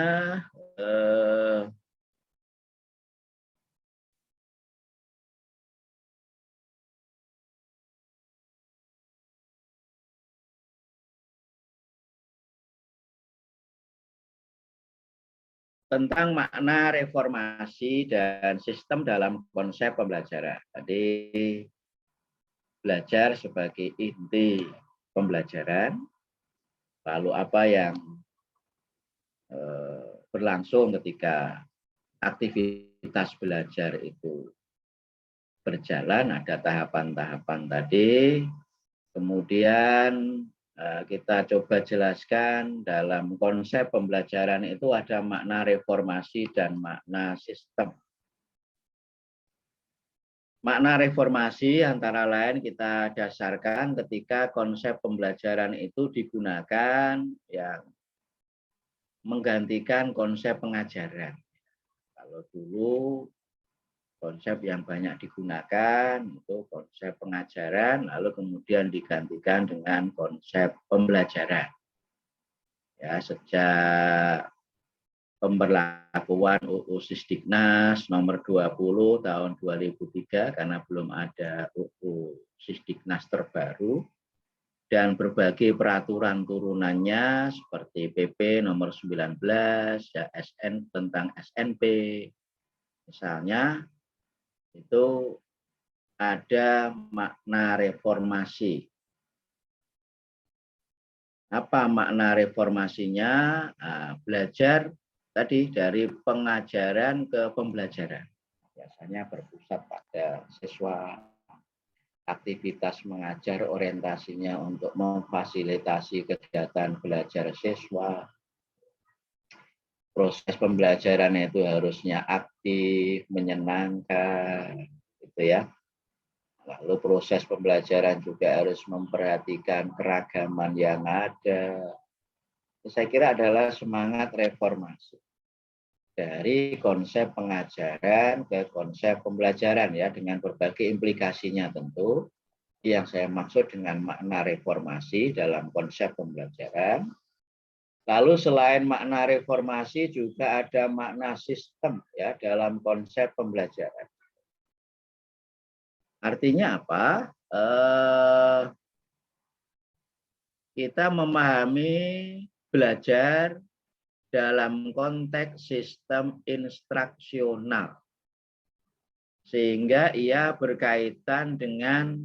tentang makna reformasi dan sistem dalam konsep pembelajaran. Tadi belajar sebagai inti pembelajaran, lalu apa yang berlangsung ketika aktivitas belajar itu berjalan, ada tahapan-tahapan tadi, kemudian kita coba jelaskan dalam konsep pembelajaran itu ada makna reformasi dan makna sistem. Makna reformasi antara lain kita dasarkan ketika konsep pembelajaran itu digunakan yang menggantikan konsep pengajaran. Kalau dulu konsep yang banyak digunakan itu konsep pengajaran, lalu kemudian digantikan dengan konsep pembelajaran. Ya, sejak pemberlakuan UU Sisdiknas nomor 20 tahun 2003 karena belum ada UU Sisdiknas terbaru dan berbagai peraturan turunannya seperti PP nomor 19 ya, SN tentang SNP misalnya itu ada makna reformasi. Apa makna reformasinya? Nah, belajar tadi dari pengajaran ke pembelajaran. Biasanya berpusat pada siswa, aktivitas mengajar orientasinya untuk memfasilitasi kegiatan belajar siswa. Proses pembelajaran itu harusnya aktif, menyenangkan, gitu ya. Lalu proses pembelajaran juga harus memperhatikan keragaman yang ada. Saya kira adalah semangat reformasi dari konsep pengajaran ke konsep pembelajaran ya, dengan berbagai implikasinya tentu. Yang saya maksud dengan makna reformasi dalam konsep pembelajaran Lalu selain makna reformasi juga ada makna sistem ya dalam konsep pembelajaran. Artinya apa? Kita memahami belajar dalam konteks sistem instruksional. Sehingga ia berkaitan dengan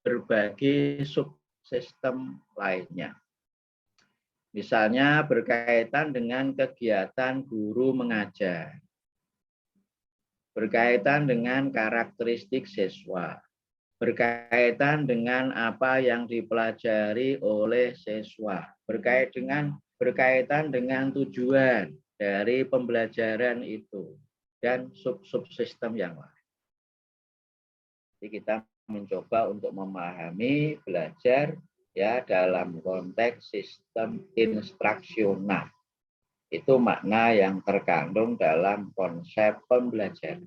berbagai subsistem lainnya. Misalnya berkaitan dengan kegiatan guru mengajar, berkaitan dengan karakteristik siswa, berkaitan dengan apa yang dipelajari oleh siswa, berkaitan dengan tujuan dari pembelajaran itu, dan subsistem yang lain. Jadi kita mencoba untuk memahami belajar ya dalam konteks sistem instruksional. Itu makna yang terkandung dalam konsep pembelajaran.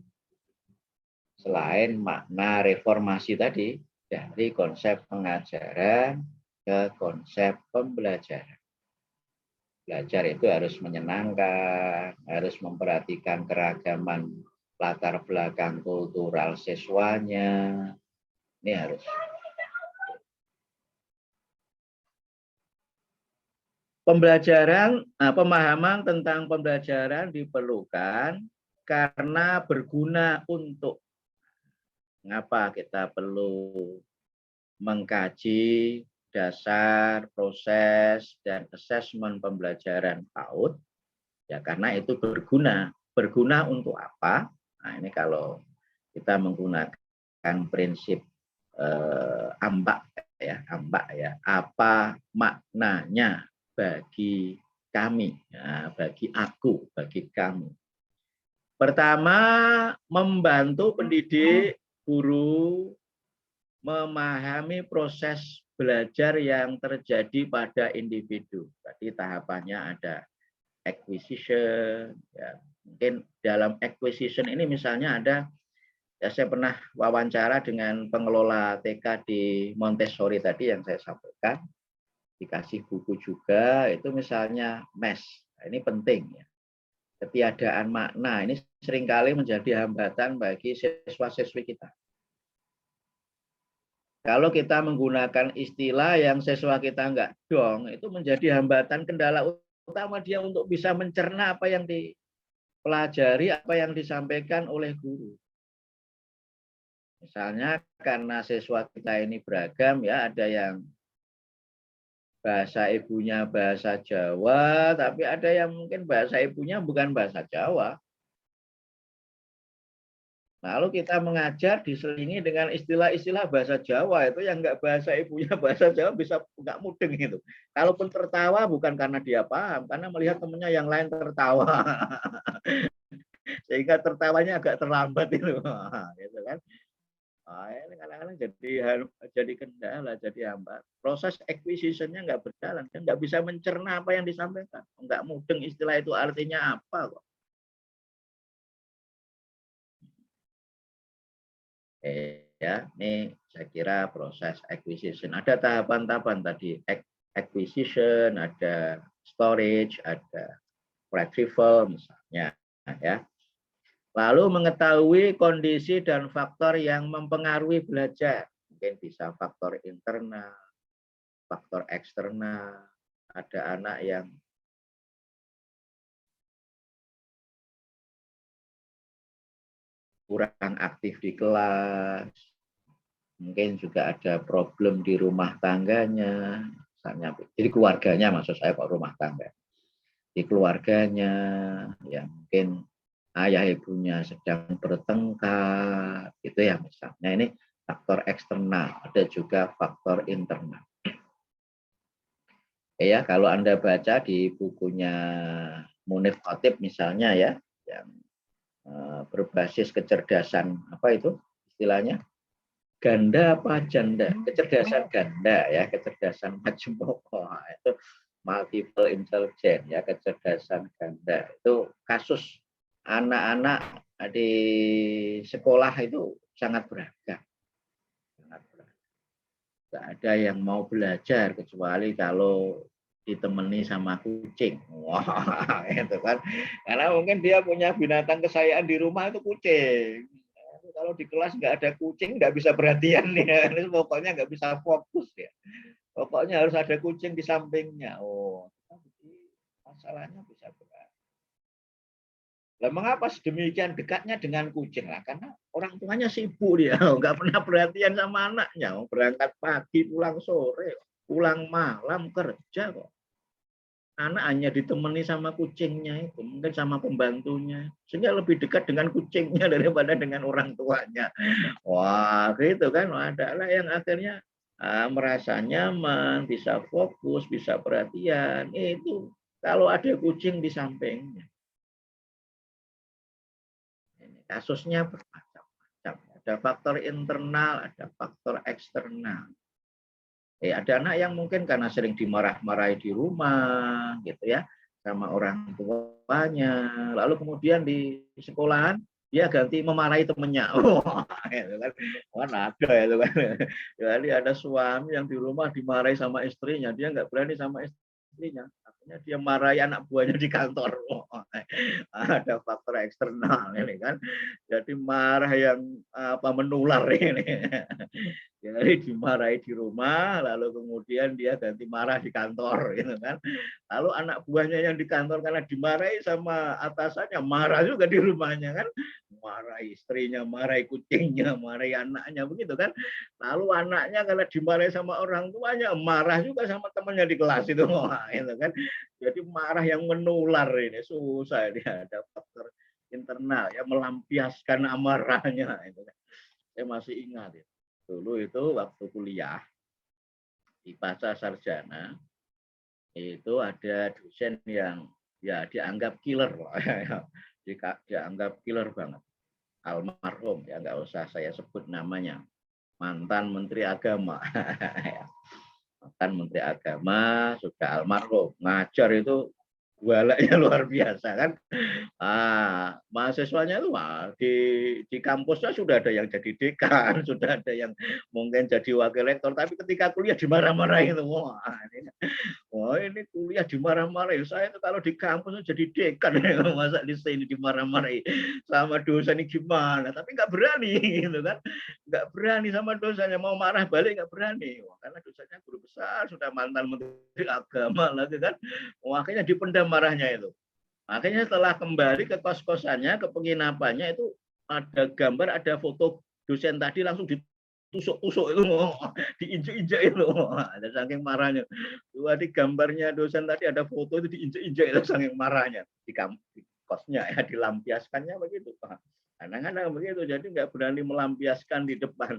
Selain makna reformasi tadi, dari konsep pengajaran ke konsep pembelajaran. Belajar itu harus menyenangkan, harus memperhatikan keragaman latar belakang kultural siswanya. Ini harus. Pemahaman tentang pembelajaran diperlukan karena berguna untuk mengapa kita perlu mengkaji dasar, proses, dan asesmen pembelajaran PAUD. Ya, karena itu berguna. Berguna untuk apa? Nah, ini kalau kita menggunakan prinsip ambak ya, apa maknanya bagi kami, ya, bagi aku, bagi kamu. Pertama, membantu pendidik, guru memahami proses belajar yang terjadi pada individu. Tadi tahapannya ada acquisition. Ya. Mungkin dalam acquisition ini misalnya ada, ya saya pernah wawancara dengan pengelola TK di Montessori tadi yang saya sampaikan. Dikasih buku juga, itu misalnya MES. Nah, ini penting ya. Ketiadaan makna ini seringkali menjadi hambatan bagi siswa-siswi kita. Kalau kita menggunakan istilah yang siswa kita nggak dong, itu menjadi hambatan, kendala utama dia untuk bisa mencerna apa yang dipelajari, apa yang disampaikan oleh guru. Misalnya karena siswa kita ini beragam ya, ada yang bahasa ibunya bahasa Jawa, tapi ada yang mungkin bahasa ibunya bukan bahasa Jawa. Lalu kita mengajar diselingi dengan istilah-istilah bahasa Jawa, itu yang nggak bahasa ibunya bahasa Jawa bisa nggak mudeng itu. Kalaupun tertawa bukan karena dia paham, karena melihat temannya yang lain tertawa. Sehingga tertawanya agak terlambat itu. Gitu kan. Ini kadang-kadang jadi kendala, jadi hambat. Proses acquisition-nya nggak berjalan, kan nggak bisa mencerna apa yang disampaikan, nggak mudeng istilah itu artinya apa kok. Ya, ini saya kira proses acquisition. Ada tahapan-tahapan tadi, acquisition, ada storage, ada retrieval misalnya, ya. Lalu mengetahui kondisi dan faktor yang mempengaruhi belajar. Mungkin bisa faktor internal, faktor eksternal. Ada anak yang kurang aktif di kelas. Mungkin juga ada problem di rumah tangganya. Misalnya, jadi keluarganya maksud saya kok rumah tangga. Di keluarganya, ya mungkin ayah ibunya sedang bertengkar, gitu ya misalnya. Ini faktor eksternal, ada juga faktor internal. Ya, kalau Anda baca di bukunya Munif Khotib misalnya ya, yang berbasis kecerdasan apa itu istilahnya? Ganda apa janda? Kecerdasan ganda ya, kecerdasan majemuk. Itu multiple intelligence ya, kecerdasan ganda. Itu kasus anak-anak di sekolah itu sangat beragam. Sangat beragam. Tidak ada yang mau belajar kecuali kalau ditemani sama kucing. Wah, itu kan. Karena mungkin dia punya binatang kesayangan di rumah itu kucing. Kalau di kelas nggak ada kucing, nggak bisa perhatian ya. Pokoknya nggak bisa fokus ya. Pokoknya harus ada kucing di sampingnya. Oh, masalahnya bisa berat. Lah mengapa sedemikian dekatnya dengan kucing lah? Karena orang tuanya sibuk dia, nggak pernah perhatian sama anaknya. Berangkat pagi, pulang sore, pulang malam kerja kok. Anak hanya ditemani sama kucingnya itu, mungkin sama pembantunya, sehingga lebih dekat dengan kucingnya daripada dengan orang tuanya. Wah, gitu kan. Adalah yang akhirnya merasa nyaman, bisa fokus, bisa perhatian. Itu kalau ada kucing di sampingnya. Ini kasusnya bermacam-macam. Ada faktor internal, ada faktor eksternal. Ada anak yang mungkin karena sering dimarah-marahi di rumah, gitu ya, sama orang tuanya. Lalu kemudian di sekolahan dia ganti memarahi temannya. Oh, itu kan, ada itu kan. Jadi ada suami yang di rumah dimarahi sama istrinya, dia nggak berani sama istrinya. Akhirnya dia marahi anak buahnya di kantor. Oh, ada faktor eksternal ini kan. Jadi marah yang menular ini. Jadi dimarahi di rumah, lalu kemudian dia ganti marah di kantor, gitu kan. Lalu anak buahnya yang di kantor karena dimarahi sama atasannya, marah juga di rumahnya kan. Marahi istrinya, marahi kucingnya, marahi anaknya, begitu kan. Lalu anaknya karena dimarahi sama orang tuanya, marah juga sama temannya di kelas itu, gitu kan. Jadi marah yang menular ini susah, dia ada faktor internal ya, melampiaskan amarahnya. Itu kan. Saya masih ingat ya. Dulu itu waktu kuliah di pasca sarjana itu ada dosen yang ya dianggap killer, dianggap killer banget, almarhum ya, nggak usah saya sebut namanya, mantan Menteri Agama. Mantan Menteri Agama sudah almarhum, ngajar itu galaknya luar biasa kan. Mahasiswanya itu di kampusnya sudah ada yang jadi dekan, sudah ada yang mungkin jadi wakil rektor, tapi ketika kuliah dimarah-marahin. Ini kuliah dimarah-marahin. Saya itu kalau di kampus jadi dekan, masa di sini dimarah-marahin sama dosen ini gimana? Tapi nggak berani, gitu kan? Nggak berani sama dosennya, mau marah balik nggak berani. Karena dosennya guru besar, sudah mantan Menteri Agama lagi kan. Akhirnya dipendam marahnya itu. Makanya setelah kembali ke kos-kosannya, ke penginapannya itu ada gambar, ada foto dosen tadi langsung ditusuk-tusuk itu, diinjek-injek itu, ada saking marahnya. Di gambarnya dosen tadi ada foto itu diinjek-injek itu saking marahnya di kosnya ya, dilampiaskannya begitu. Kadang-kadang begitu, jadi nggak berani melampiaskan di depan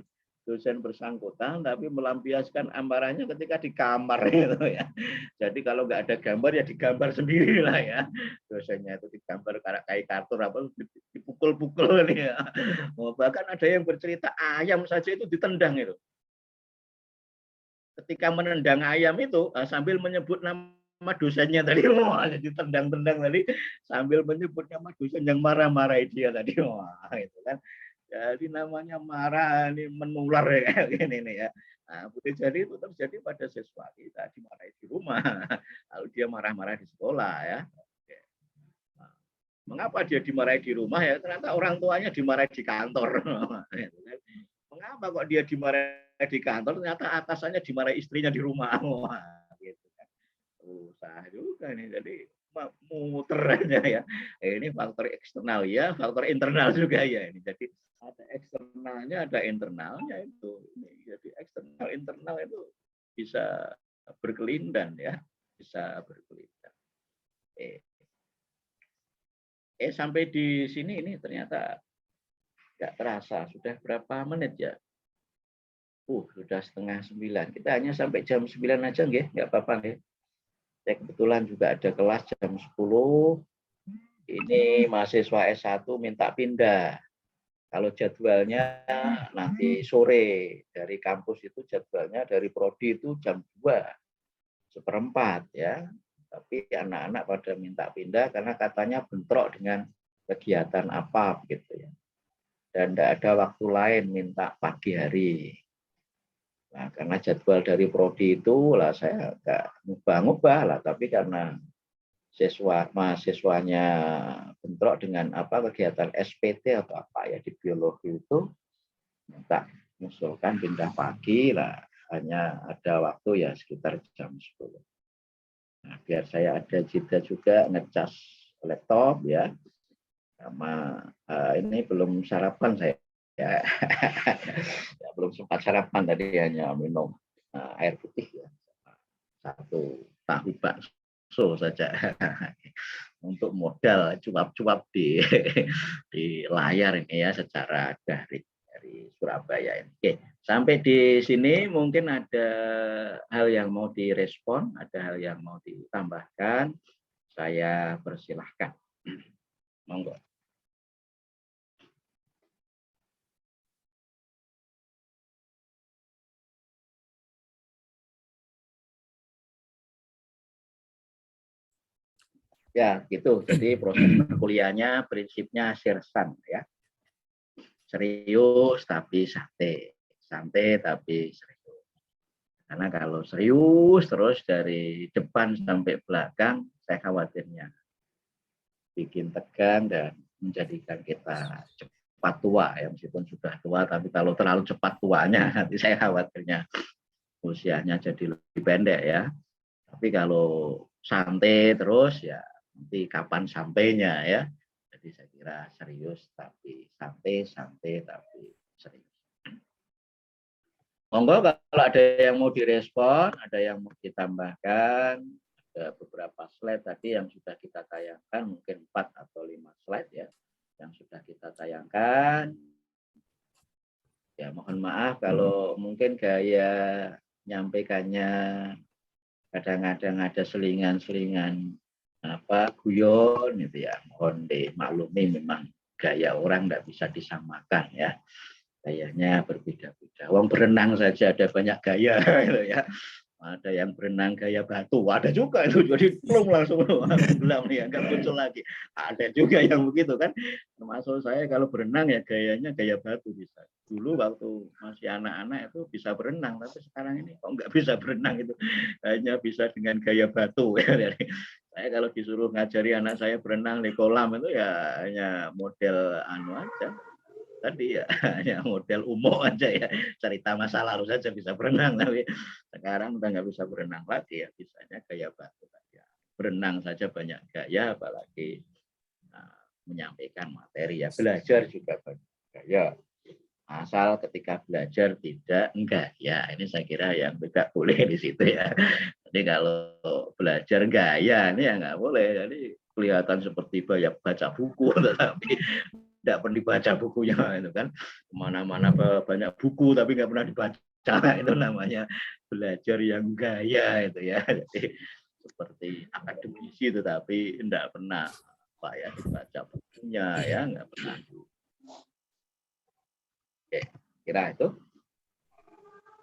dosen bersangkutan, tapi melampiaskan amarahnya ketika di kamar gitu ya. Jadi kalau nggak ada gambar ya digambar sendiri lah ya. Dosennya itu digambar karikatur apa dipukul-pukul nih ya. Bahkan ada yang bercerita ayam saja itu ditendang itu. Ketika menendang ayam itu sambil menyebut nama dosennya tadi, ditendang-tendang tadi sambil menyebut nama dosen yang marah-marah dia tadi. Wah, itu kan. Jadi namanya marah ini menular ya gini nih ya. Boleh jadi itu terjadi pada siswa kita dimarahi di rumah, lalu dia marah-marah di sekolah ya. Mengapa dia dimarahi di rumah ya? Ternyata orang tuanya dimarahi di kantor. Mengapa kok dia dimarahi di kantor? Ternyata atasannya dimarahi istrinya di rumah. Wah, gitu kan. Susah juga nih. Jadi muter aja ya. Ini faktor eksternal ya, faktor internal juga ya. Ini jadi ada eksternalnya, ada internalnya itu. Jadi eksternal internal itu bisa berkelindan ya, bisa berkelindan. Sampai di sini ini ternyata nggak terasa sudah berapa menit ya? Sudah 8:30. Kita hanya sampai jam 9 aja nggak apa-apa nggih. Saya kebetulan juga ada kelas jam 10. Ini mahasiswa S1 minta pindah. Kalau jadwalnya nanti sore dari kampus itu jadwalnya dari prodi itu jam 2:15 ya. Tapi anak-anak pada minta pindah karena katanya bentrok dengan kegiatan apa gitu ya. Dan tidak ada waktu lain minta pagi hari. Nah, karena jadwal dari prodi itu lah saya nggak ngubah-ngubah lah, tapi karena mahasiswanya bentrok dengan apa kegiatan SPT atau apa ya di biologi itu, minta mengusulkan pindah pagi lah, hanya ada waktu ya sekitar jam 10. Nah, biar saya ada jeda juga ngecas laptop ya, sama ini belum sarapan saya ya. Ya, belum sempat sarapan tadi, hanya minum air putih ya, satu tahu bakso saja untuk modal cuap-cuap di layar ini ya secara daring dari Surabaya ini. Oke, sampai di sini mungkin ada hal yang mau direspon, ada hal yang mau ditambahkan, saya persilahkan. Monggo. Ya, gitu. Jadi proses perkuliahannya prinsipnya sirsan ya. Serius tapi santai. Santai tapi serius. Karena kalau serius terus dari depan sampai belakang, saya khawatirnya bikin tegang dan menjadikan kita cepat tua ya, meskipun sudah tua, tapi kalau terlalu cepat tuanya nanti saya khawatirnya usianya jadi lebih pendek ya. Tapi kalau santai terus ya nanti kapan sampainya ya. Jadi saya kira serius tapi santai, santai tapi serius. Monggo kalau ada yang mau direspon, ada yang mau ditambahkan, ada beberapa slide tadi yang sudah kita tayangkan, mungkin 4 atau 5 slide ya, yang sudah kita tayangkan. Ya mohon maaf kalau mungkin gaya nyampaikannya kadang-kadang ada selingan-selingan apa guyon gitu ya, mohon dimaklumi, memang gaya orang tidak bisa disamakan ya, gayanya berbeda-beda. Wong berenang saja ada banyak gaya gitu ya, ada yang berenang gaya batu, ada juga itu jadi plung langsung tenggelam nih, nggak muncul lagi, ada juga yang begitu kan. Termasuk saya kalau berenang ya gayanya gaya batu bisa. Dulu waktu masih anak-anak itu bisa berenang, tapi sekarang ini kok nggak bisa berenang, itu hanya bisa dengan gaya batu ya. Jadi saya kalau disuruh ngajari anak saya berenang di kolam itu ya hanya model anu aja tadi ya, hanya model umum aja ya, cerita masa lalu saja bisa berenang, tapi sekarang udah nggak bisa berenang lagi ya, bisanya gaya batu saja. Berenang saja banyak gaya, apalagi menyampaikan materi ya, belajar juga banyak gaya. Asal ketika belajar tidak enggak ya, ini saya kira yang tidak boleh di situ ya. Jadi kalau belajar gaya ini ya nggak boleh, jadi kelihatan seperti banyak baca buku tetapi tidak pernah dibaca bukunya itu kan, kemana-mana banyak buku tapi nggak pernah dibaca, itu namanya belajar yang gaya itu ya. Jadi seperti akademisi tetapi tidak pernah apa ya dibaca bukunya ya, nggak pernah. Oke, kira itu.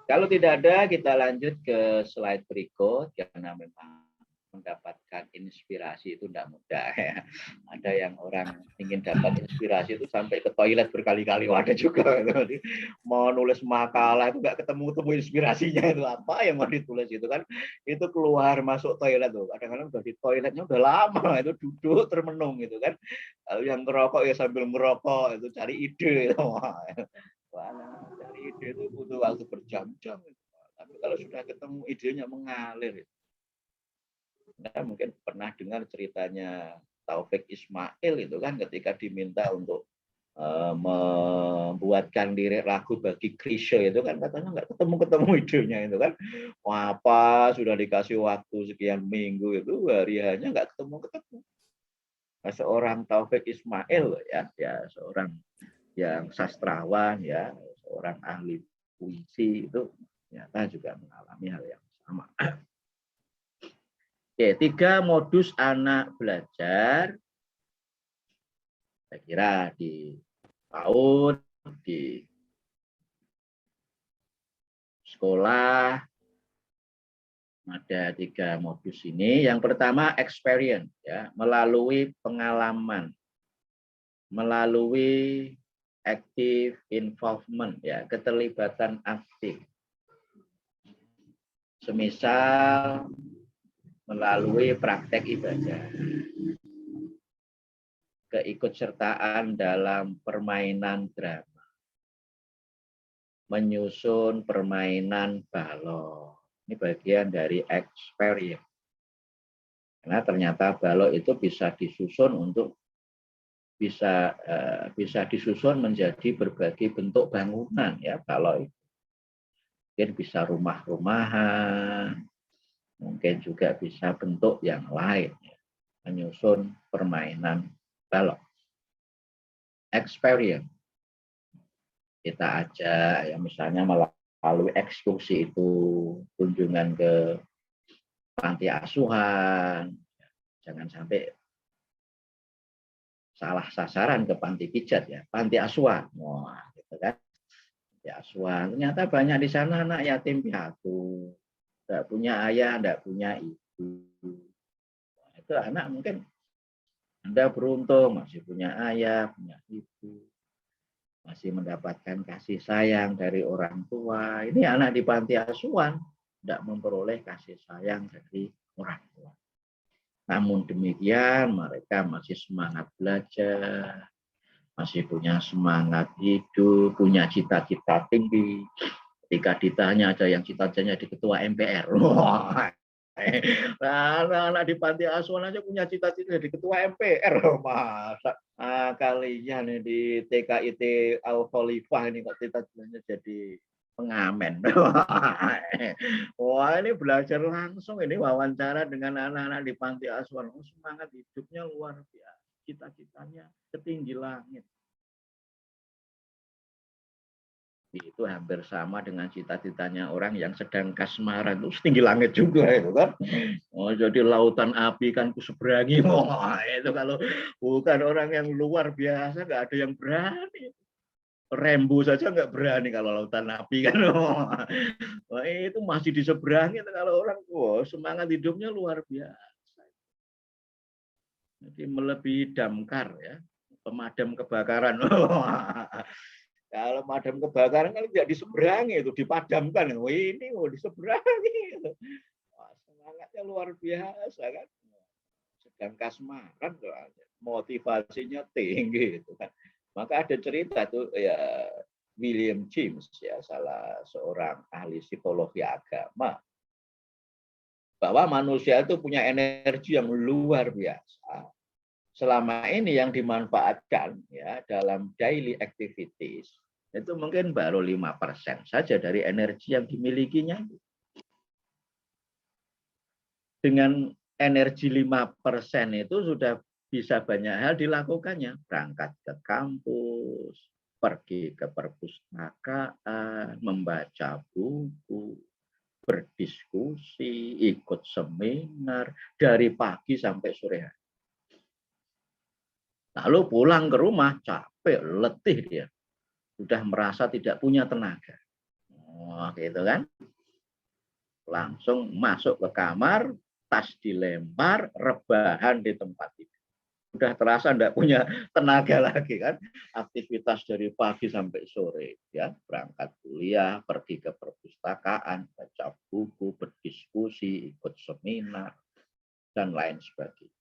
Kalau tidak ada, kita lanjut ke slide berikut, karena memang mendapatkan inspirasi itu tidak mudah ya. Ada yang orang ingin dapat inspirasi itu sampai ke toilet berkali-kali, ada juga. Mau nulis makalah itu nggak ketemu inspirasinya, itu apa yang mau ditulis itu kan, itu keluar masuk toilet tuh. Kadang-kadang udah di toiletnya udah lama, itu duduk termenung gitu kan. Yang ngerokok ya sambil ngerokok, itu cari ide itu. Dari ide itu butuh waktu berjam-jam. Tapi kalau sudah ketemu idenya mengalir. Nah, mungkin pernah dengar ceritanya Taufik Ismail itu kan, ketika diminta untuk membuatkan lirik lagu bagi Chrisye itu kan, katanya nggak ketemu idenya itu kan. Apa sudah dikasih waktu sekian minggu, itu hari hanya nggak ketemu. Nah, seorang Taufik Ismail ya seorang yang sastrawan ya, seorang ahli puisi, itu ternyata juga mengalami hal yang sama. Oke, 3 modus anak belajar. Saya kira di PAUD, di sekolah ada 3 modus ini. Yang pertama experience ya, melalui pengalaman, melalui active involvement ya, keterlibatan aktif. Semisal melalui praktek ibadah, keikutsertaan dalam permainan drama, menyusun permainan balok. Ini bagian dari experience. Karena ternyata balok itu bisa disusun bisa disusun menjadi berbagai bentuk bangunan ya. Balok itu mungkin bisa rumah-rumahan, mungkin juga bisa bentuk yang lain ya. Menyusun permainan balok. Experience. Kita ajak ya misalnya melalui ekskursi itu, kunjungan ke panti asuhan, jangan sampai salah sasaran ke panti pijat ya, panti asuhan. Wah, gitu kan. Panti asuhan. Ternyata banyak di sana anak yatim piatu, enggak punya ayah, enggak punya ibu. Nah, itu anak mungkin Anda beruntung masih punya ayah, punya ibu, masih mendapatkan kasih sayang dari orang tua. Ini anak di panti asuhan tidak memperoleh kasih sayang dari orang tua. Namun demikian mereka masih semangat belajar, masih punya semangat hidup, punya cita-cita tinggi. Ketika ditanya ada yang cita-citanya di ketua MPR. Anak-anak di panti asuhan aja punya cita-cita di ketua MPR. Masa kalian di TKIT Al-Khalifah ini kok cita-citanya jadi pengamen. Wah, ini belajar langsung, ini wawancara dengan anak-anak di panti asuhan. Semangat hidupnya luar biasa. Cita-citanya setinggi langit. Itu hampir sama dengan cita-citanya orang yang sedang kasmaran, itu setinggi langit juga itu kan. Oh, jadi lautan api kan kuseberangi. Wah, itu kalau bukan orang yang luar biasa nggak ada yang berani. Rembo saja nggak berani kalau lautan api kan. Wah, itu masih diseberangi kalau orang semangat hidupnya luar biasa. Jadi melebihi damkar ya, pemadam kebakaran. Kalau pemadam kebakaran kan tidak diseberangi, itu dipadamkan. Wih, ini mau diseberangi. Wah, semangatnya luar biasa kan. Sedang kasmaran motivasinya tinggi itu kan. Maka ada cerita tuh ya William James ya, salah seorang ahli psikologi agama, bahwa manusia itu punya energi yang luar biasa. Selama ini yang dimanfaatkan ya dalam daily activities itu mungkin baru 5% saja dari energi yang dimilikinya. Dengan energi 5% itu sudah bisa banyak hal dilakukannya. Berangkat ke kampus, pergi ke perpustakaan, membaca buku, berdiskusi, ikut seminar dari pagi sampai sore hari. Lalu pulang ke rumah capek, letih dia. Sudah merasa tidak punya tenaga. Oh, gitu kan. Langsung masuk ke kamar, tas dilempar, rebahan di tempat itu. Sudah terasa tidak punya tenaga lagi kan. Aktivitas dari pagi sampai sore. Ya, berangkat kuliah, pergi ke perpustakaan, baca buku, berdiskusi, ikut seminar, dan lain sebagainya.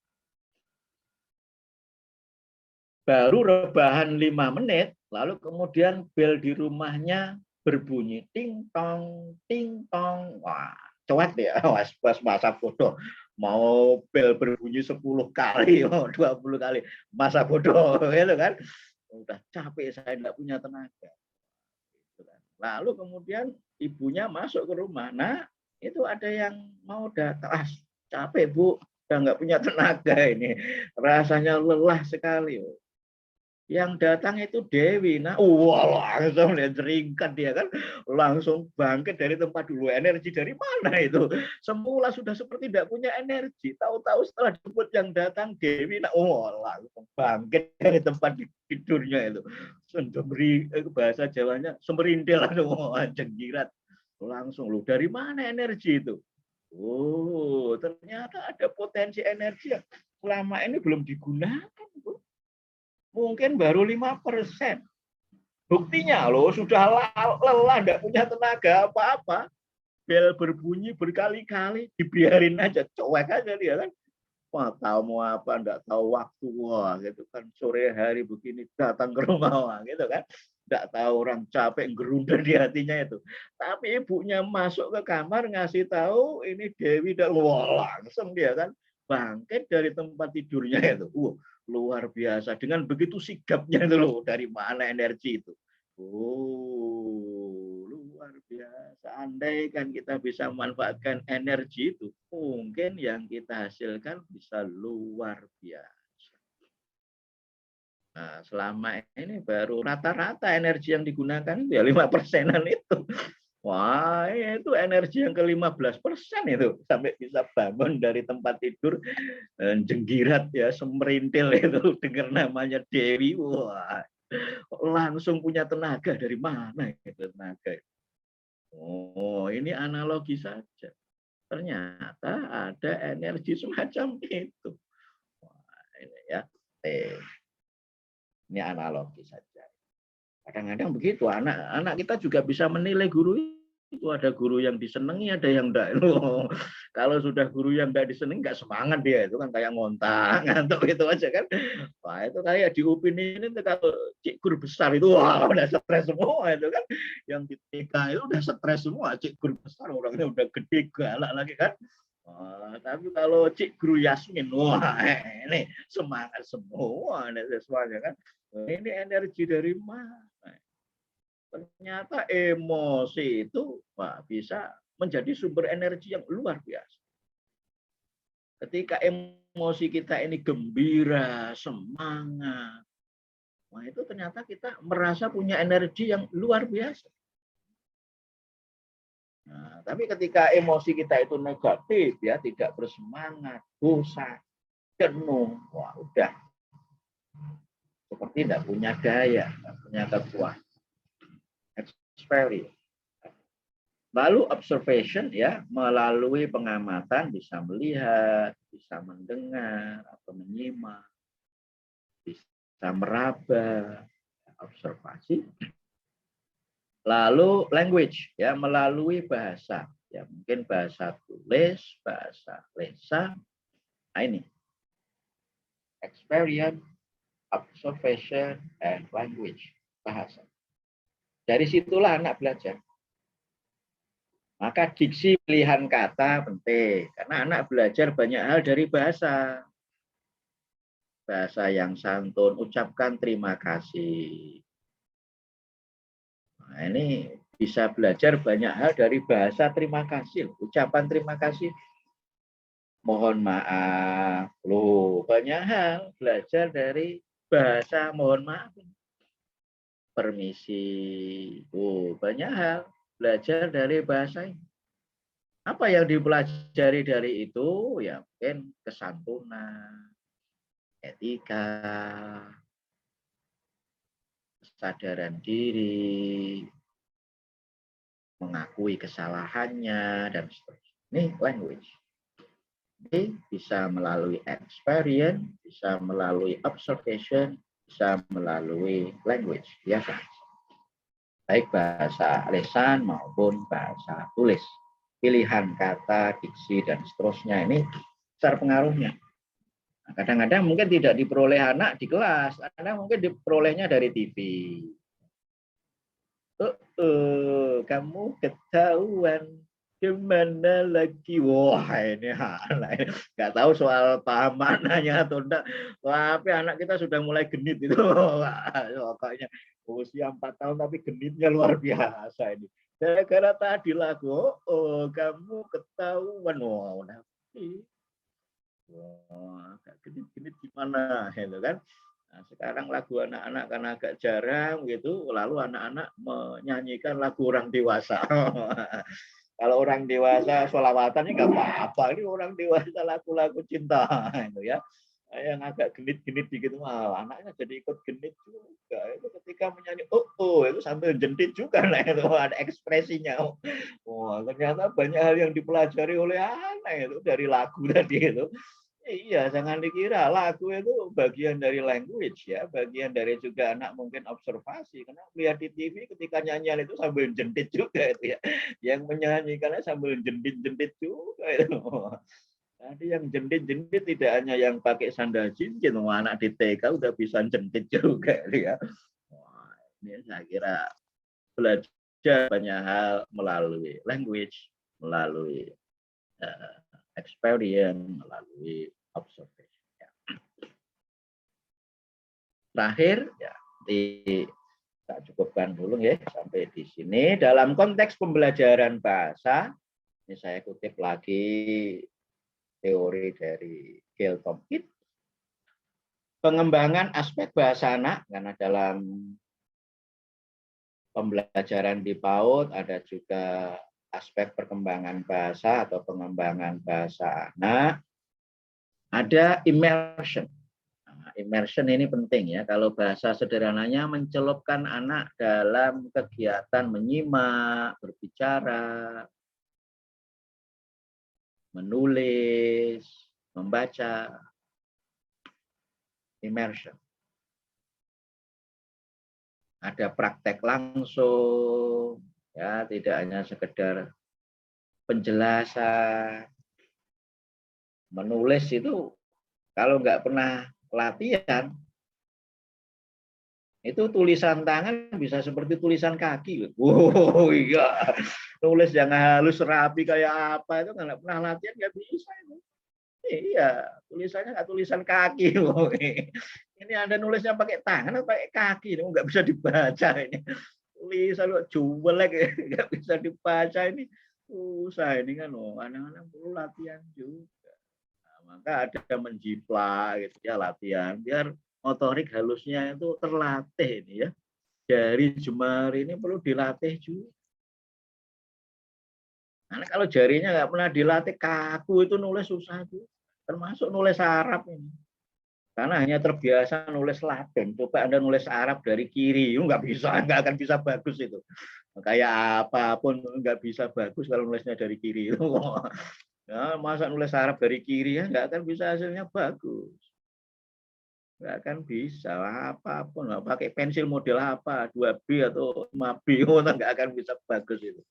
Baru rebahan 5 menit, lalu kemudian bel di rumahnya berbunyi ting tong, ting tong. Wah, cuek ya, pas masa bodoh. Mau bel berbunyi 10 kali, 20 kali, masa bodoh, gitu kan. Udah capek, saya tidak punya tenaga. Lalu kemudian ibunya masuk ke rumah. Nah, itu ada yang mau datang. Capek Bu, udah nggak punya tenaga ini. Rasanya lelah sekali. Yang datang itu Dewi. Nah, langsung jeringkat dia kan, langsung bangkit dari tempat dulu. Energi dari mana itu? Semula sudah seperti tidak punya energi. Tahu-tahu setelah disebut yang datang Dewi, nah, langsung bangkit dari tempat tidurnya itu. Bahasa Jawanya semerindil, jenggirat. Langsung lu dari mana energi itu? Oh, ternyata ada potensi energi yang selama ini belum digunakan. Mungkin baru 5%. Buktinya loh sudah lelah, tidak punya tenaga apa-apa. bel berbunyi berkali-kali, dibiarin aja, cuek aja dia kan. Wah, tahu mau apa, enggak tahu waktu, wah gitu kan, sore hari begini datang ke rumah, wah, gitu kan. Enggak tahu orang capek gerundel di hatinya itu. Tapi ibunya masuk ke kamar ngasih tahu ini Dewi, wah langsung dia kan bangkit dari tempat tidurnya itu. Luar biasa. Dengan begitu sigapnya itu loh, dari mana energi itu. Luar biasa. Andai kan kita bisa memanfaatkan energi itu, mungkin yang kita hasilkan bisa luar biasa. Nah, selama ini baru rata-rata energi yang digunakan itu ya 5%-an itu. Wah, itu energi yang ke-15% itu. Sampai bisa bangun dari tempat tidur, jenggirat ya, semerintil itu, dengar namanya Dewi. Wah, langsung punya tenaga. Dari mana itu tenaga? Oh, ini analogi saja. Ternyata ada energi semacam itu. Wah, ini ya. Ini analogi saja. Kadang-kadang begitu, anak-anak kita juga bisa menilai guru itu. Ada guru yang disenangi, ada yang enggak. Kalau sudah guru yang enggak disenangi, enggak semangat dia. Itu kan kayak ngontang, ngantuk itu aja kan. Wah, itu kayak di UPIN ini kalau cik guru besar itu, wah udah stres semua itu kan. Yang di TK itu udah stres semua, cik guru besar orangnya udah gede, galak lagi kan. Tapi kalau cik guru Yasmin, wah ini semangat semua, ini semuanya kan. Ini energi dari mana? Ternyata emosi itu bisa menjadi sumber energi yang luar biasa. Ketika emosi kita ini gembira, semangat, itu ternyata kita merasa punya energi yang luar biasa. Nah, tapi ketika emosi kita itu negatif, ya tidak bersemangat, bosan, jenuh, wah udah seperti tidak punya daya, tidak punya kekuatan. Experience. Lalu observation ya, melalui pengamatan bisa melihat, bisa mendengar atau menyimak, bisa meraba, observasi. Lalu language ya, melalui bahasa ya, mungkin bahasa tulis, bahasa lisan. Nah ini experience, observation, and language, bahasa. Dari situlah anak belajar. Maka diksi pilihan kata penting, karena anak belajar banyak hal dari bahasa. Bahasa yang santun, ucapkan terima kasih. Nah, ini bisa belajar banyak hal dari bahasa terima kasih. Ucapan terima kasih. Mohon maaf. Loh, banyak hal belajar dari bahasa mohon maaf. Permisi. Oh, banyak hal belajar dari bahasa ini. Apa yang dipelajari dari itu? Ya mungkin kesantunan, etika, kesadaran diri, mengakui kesalahannya, dan seterusnya. Ini language. Ini bisa melalui experience, bisa melalui observation, bisa melalui language. Biasa. Baik bahasa lisan maupun bahasa tulis. Pilihan kata, diksi, dan seterusnya ini besar pengaruhnya. Nah, kadang-kadang mungkin tidak diperoleh anak di kelas, kadang mungkin diperolehnya dari TV. Kamu ketahuan gimana lagi? Wah ini anak nggak tahu soal paham maknanya atau enggak. Tapi anak kita sudah mulai genit itu. Kayaknya usia 4 tahun tapi genitnya luar biasa ini. Gara-gara tadi lagu, kamu ketahuan, agak genit-genit gimana, gitu kan? Nah, sekarang lagu anak-anak karena agak jarang gitu, lalu anak-anak menyanyikan lagu orang dewasa. Kalau orang dewasa sholawatan nggak apa-apa, ini orang dewasa lagu-lagu cinta, itu ya. Yang agak genit-genit dikit, anaknya jadi ikut genit juga. Itu ketika menyanyi, itu sambil jentit juga, nah itu ada ekspresinya. Ternyata banyak hal yang dipelajari oleh anak itu dari lagu tadi itu. Iya, jangan dikira lagu itu bagian dari language ya, bagian dari juga anak mungkin observasi. Karena lihat di TV ketika nyanyian itu sambil jendit juga itu ya. Yang menyanyikannya sambil jendit-jendit juga itu. Tadi yang jendit-jendit tidak hanya yang pakai sandal cincin, anak di TK udah bisa jendit juga itu ya. Wah, ini saya kira belajar banyak hal melalui language, melalui experience, melalui observation. Ya. Terakhir, ya, kita cukupkan dulu ya sampai di sini. Dalam konteks pembelajaran bahasa, ini saya kutip lagi teori dari Gail Tomkins, pengembangan aspek bahasa anak, karena dalam pembelajaran di PAUD ada juga aspek perkembangan bahasa atau pengembangan bahasa anak, ada immersion. Immersion ini penting ya. Kalau bahasa sederhananya mencelupkan anak dalam kegiatan menyimak, berbicara, menulis, membaca. Immersion. Ada praktek langsung, ya, tidak hanya sekedar penjelasan. Menulis itu kalau nggak pernah latihan, itu tulisan tangan bisa seperti tulisan kaki. Wow, iya. Nulis yang halus rapi kayak apa itu nggak pernah latihan nggak bisa itu. Iya, tulisannya nggak tulisan kaki. Ini Anda nulisnya pakai tangan atau pakai kaki? Ini nggak bisa dibaca ini. Tulisan jelek nggak bisa dibaca ini. Susah ini kan loh. Anak-anak perlu latihan juga. Nah, maka ada menjiplak gitu ya latihan biar motorik halusnya itu terlatih ini ya. Jari jemari ini perlu dilatih juga. Karena kalau jarinya nggak pernah dilatih kaku itu nulis susah tuh. Termasuk nulis Arab ini. Karena hanya terbiasa nulis Latin. Coba Anda nulis Arab dari kiri, nggak bisa, nggak akan bisa bagus itu. Kayak apapun nggak bisa bagus kalau nulisnya dari kiri. Ya, masa nulis Arab dari kiri ya nggak akan bisa hasilnya bagus. Nggak akan bisa apapun. Pakai pensil model apa, 2B atau 5B, nggak akan bisa bagus itu.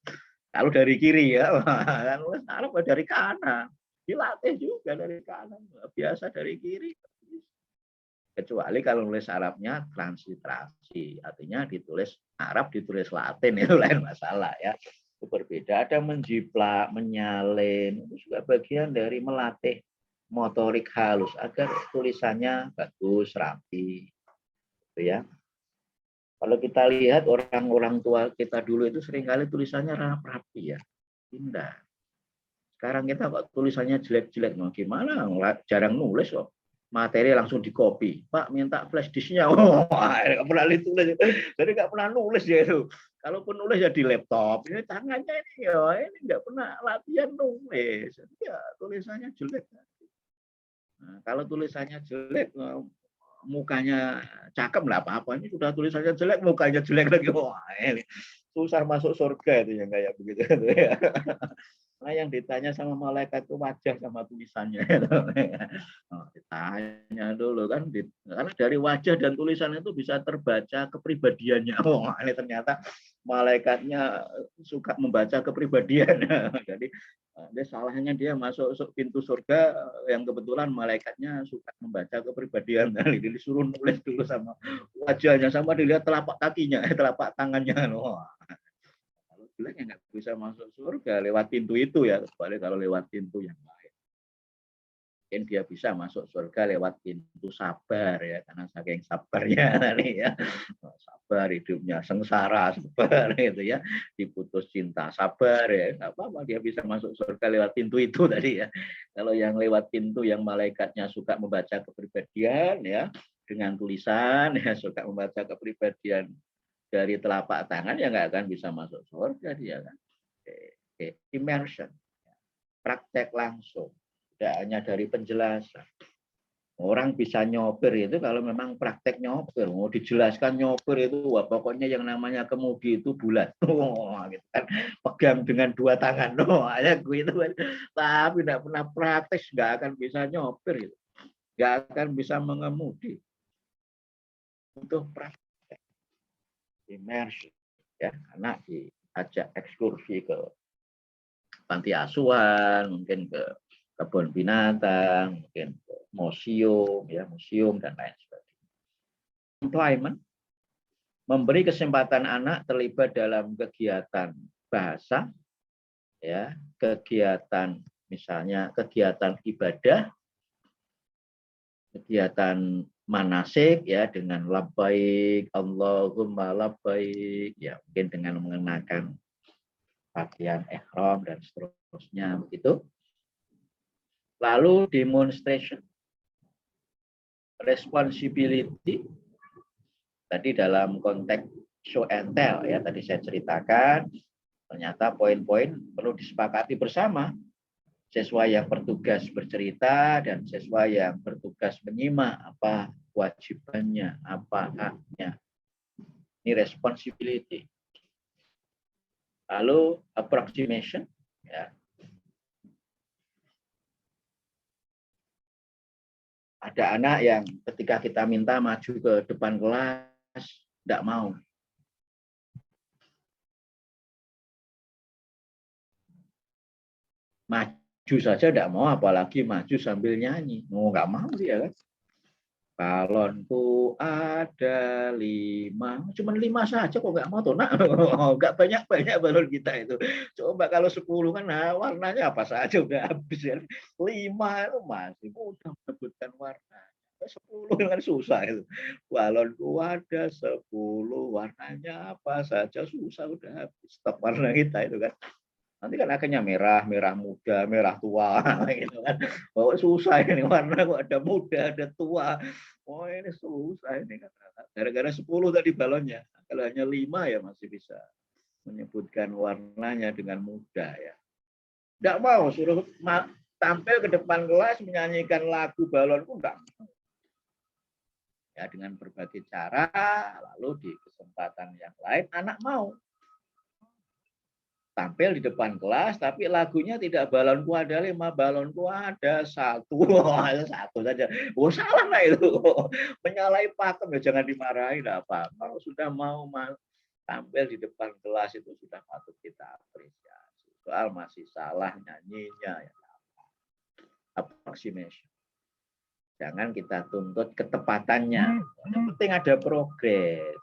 Kalau dari kiri ya, nulis Arab dari kanan. Dilatih juga dari kanan. Biasa dari kiri. Kecuali kalau nulis Arabnya transliterasi, artinya ditulis Arab, ditulis Latin, itu lain masalah ya. Itu berbeda. Ada menjiplak, menyalin, itu juga bagian dari melatih motorik halus agar tulisannya bagus, rapi. Gitu ya. Kalau kita lihat orang-orang tua kita dulu itu seringkali tulisannya rapi ya, indah. Sekarang kita kok tulisannya jelek-jelek, nah gimana? Jarang nulis kok. Materi langsung di copy. Pak minta flash disknya. Oh, nggak pernah ditulis. Jadi nggak pernah nulis ya itu. Kalaupun nulis ya di laptop. Ini tangannya ini ya, ini nggak pernah latihan nulis. Jadi ya tulisannya jelek. Nah, kalau tulisannya jelek, mukanya cakep nggak apa-apa. Ini sudah tulisannya jelek, mukanya jelek lagi. Wah, ini susah masuk surga itu yang kayak begitu. Nah, yang ditanya sama malaikat itu wajah sama tulisannya. Oh, ditanya dulu kan, karena dari wajah dan tulisan itu bisa terbaca kepribadiannya. Oh, ini ternyata malaikatnya suka membaca kepribadian. Jadi dia salahnya dia masuk pintu surga yang kebetulan malaikatnya suka membaca kepribadian. Jadi disuruh nulis dulu sama wajahnya, sama dilihat telapak kakinya, telapak tangannya. Wah, jelek nggak bisa masuk surga lewat pintu itu ya, kecuali kalau lewat pintu yang lain. Mungkin dia bisa masuk surga lewat pintu sabar ya, karena saking sabarnya nih ya, sabar hidupnya sengsara, sabar itu ya, diputus cinta, sabar ya, nggak apa-apa dia bisa masuk surga lewat pintu itu tadi ya. Kalau yang lewat pintu yang malaikatnya suka membaca kepribadian ya, dengan tulisan ya, suka membaca kepribadian dari telapak tangan ya nggak akan bisa masuk surga dia kan. Oke. Immersion, praktek langsung, tidak hanya dari penjelasan. Orang bisa nyopir itu kalau memang praktek nyopir. Mau dijelaskan nyopir itu, wah pokoknya yang namanya kemudi itu bulat. Gitu kan. Pegang dengan dua tangan. Ya gue itu. Tapi tidak pernah praktek, nggak akan bisa nyopir. Gitu. Nggak akan bisa mengemudi. Untuk praktek. Immersion. Ya, anak diajak ekskursi ke panti asuhan, mungkin ke kebun binatang, mungkin ke museum, ya museum dan lain sebagainya. Employment memberi kesempatan anak terlibat dalam kegiatan bahasa, ya kegiatan misalnya kegiatan ibadah, kegiatan manasik ya dengan labbaik Allahumma labbaik ya mungkin dengan mengenakan pakaian ihram dan seterusnya begitu. Lalu demonstration responsibility tadi dalam konteks show and tell ya tadi saya ceritakan ternyata poin-poin perlu disepakati bersama siswa yang bertugas bercerita dan siswa yang bertugas menyimak apa kewajibannya apa haknya ini responsibility lalu approximation ya ada anak yang ketika kita minta maju ke depan kelas tidak mau. Maju saja tidak mau, apalagi maju sambil nyanyi. Oh, nggak mau dia kan. Balonku ada 5, cuma 5 saja kok nggak mau tuh nak. Nggak banyak balon kita itu. Coba kalau 10 kan nah, warnanya apa saja udah habis ya. 5 itu masih mudah menyebutkan warna. 10 kan susah itu. Balonku ada 10, warnanya apa saja susah udah habis. Stok warna kita itu kan. Nanti kan akhirnya merah, merah muda, merah tua, gitu kan. Oh susah ini warna kok ada muda, ada tua. Oh ini susah ini kan. Gara-gara 10 tadi balonnya. Kalau hanya 5 ya masih bisa menyebutkan warnanya dengan mudah ya. Tidak mau suruh tampil ke depan kelas menyanyikan lagu balonku enggak. Ya dengan berbagai cara, lalu di kesempatan yang lain anak mau tampil di depan kelas, tapi lagunya tidak balonku ada 5, balonku ada 1. Satu saja. Oh salah lah itu. Menyalahi pakem ya jangan dimarahi lah apa. Kalau sudah mau tampil di depan kelas itu sudah patut kita apresiasi. Soal masih salah nyanyinya ya. Approximation. Jangan kita tuntut ketepatannya. Yang penting ada progres.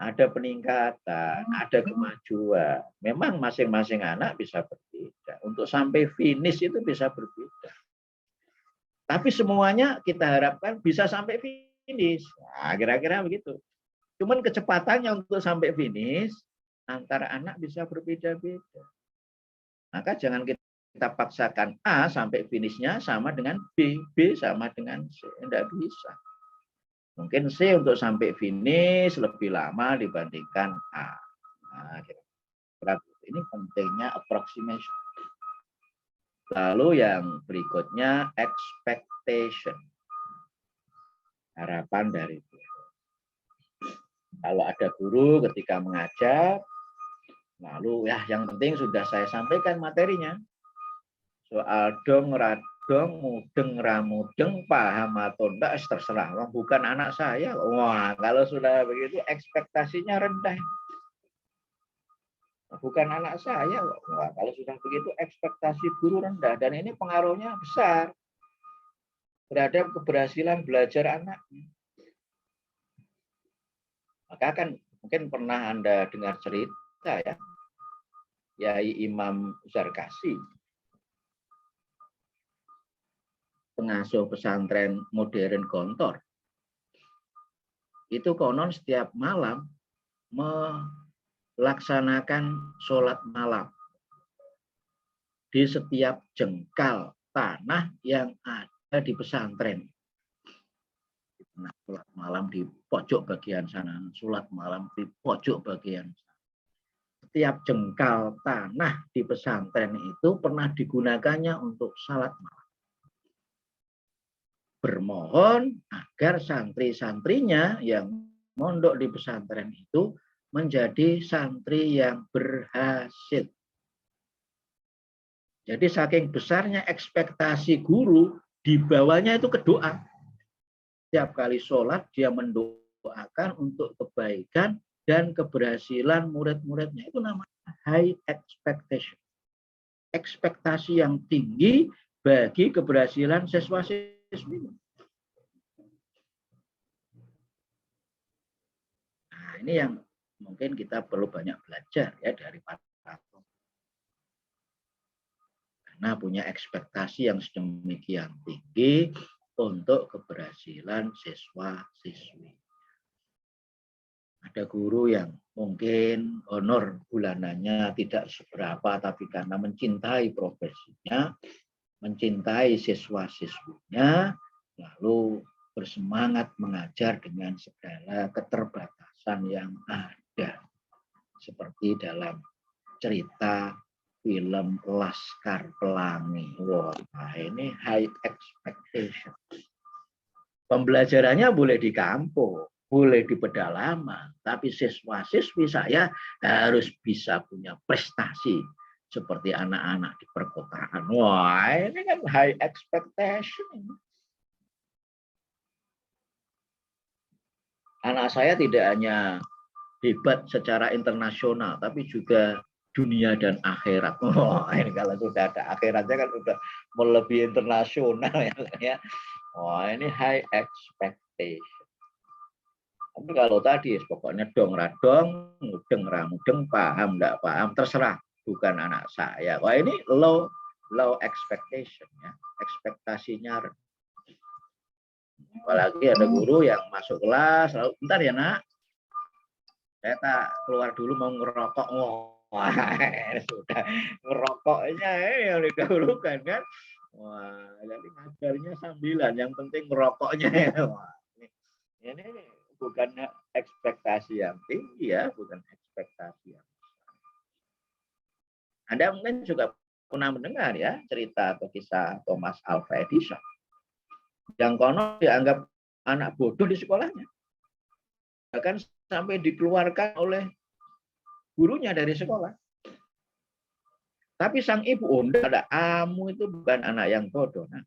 Ada peningkatan, ada kemajuan. Memang masing-masing anak bisa berbeda. Untuk sampai finish itu bisa berbeda. Tapi semuanya kita harapkan bisa sampai finish. Nah, kira-kira begitu. Cuman kecepatannya untuk sampai finish antara anak bisa berbeda-beda. Maka jangan kita paksakan A sampai finishnya sama dengan B, B sama dengan C. Tidak bisa. Mungkin C untuk sampai finish lebih lama dibandingkan A. Nah, ini pentingnya approximation. Lalu yang berikutnya expectation. Harapan dari guru. Kalau ada guru ketika mengajar, lalu ya yang penting sudah saya sampaikan materinya. Soal dong, radong, mudeng, ramudeng, paham atau enggak, terserah. Bukan anak saya. Wah, kalau sudah begitu ekspektasinya rendah. Bukan anak saya. Wah, kalau sudah begitu ekspektasi guru rendah. Dan ini pengaruhnya besar terhadap keberhasilan belajar anak. Maka kan mungkin pernah Anda dengar cerita ya. Yai Imam Zarkasi. Pengasuh pesantren modern Gontor. Itu konon setiap malam melaksanakan sholat malam di setiap jengkal tanah yang ada di pesantren. Sholat malam di pojok bagian sana, sholat malam di pojok bagian sana. Setiap jengkal tanah di pesantren itu pernah digunakannya untuk sholat malam. bermohon agar santri-santrinya yang mondok di pesantren itu menjadi santri yang berhasil. Jadi saking besarnya ekspektasi guru, dibawanya itu ke doa. Setiap kali sholat dia mendoakan untuk kebaikan dan keberhasilan murid-muridnya. Itu namanya high expectation. Ekspektasi yang tinggi bagi keberhasilan siswa-siswi. Nah, ini yang mungkin kita perlu banyak belajar ya dari para tokoh. Karena punya ekspektasi yang sedemikian tinggi untuk keberhasilan siswa-siswi. Ada guru yang mungkin honor bulanannya tidak seberapa, tapi karena mencintai profesinya, mencintai siswa-siswinya, lalu bersemangat mengajar dengan segala keterbatasan yang ada. Seperti dalam cerita film Laskar Pelangi. Wah, ini high expectation. Pembelajarannya boleh di kampung, boleh di pedalaman, tapi siswa-siswi saya harus bisa punya prestasi seperti anak-anak di perkotaan. Wah, ini kan high expectation. Anak saya tidak hanya hebat secara internasional, tapi juga dunia dan akhirat. Wah, ini kalau sudah ada akhiratnya kan sudah melebihi internasional ya. Wah, ini high expectation. Tapi kalau tadi pokoknya dong radong, mudeng ramudeng, paham enggak paham, terserah, bukan anak saya. Wah, ini low expectation ya. Ekspektasinya rendah. Apalagi ada guru yang masuk kelas, lalu bentar ya nak, saya tak keluar dulu mau ngerokok. Wah, sudah ngerokoknya yang didahulukan kan. Wah, jadi ngajarnya sambilan, yang penting ngerokoknya. Wah, ini bukan ekspektasi yang tinggi ya, bukan ekspektasi yang besar. Anda mungkin juga pernah mendengar ya cerita atau kisah Thomas Alva Edison. Yang konon dianggap anak bodoh di sekolahnya. Bahkan sampai dikeluarkan oleh gurunya dari sekolah. Tapi sang ibu, enggak, kamu itu bukan anak yang bodoh. Nah,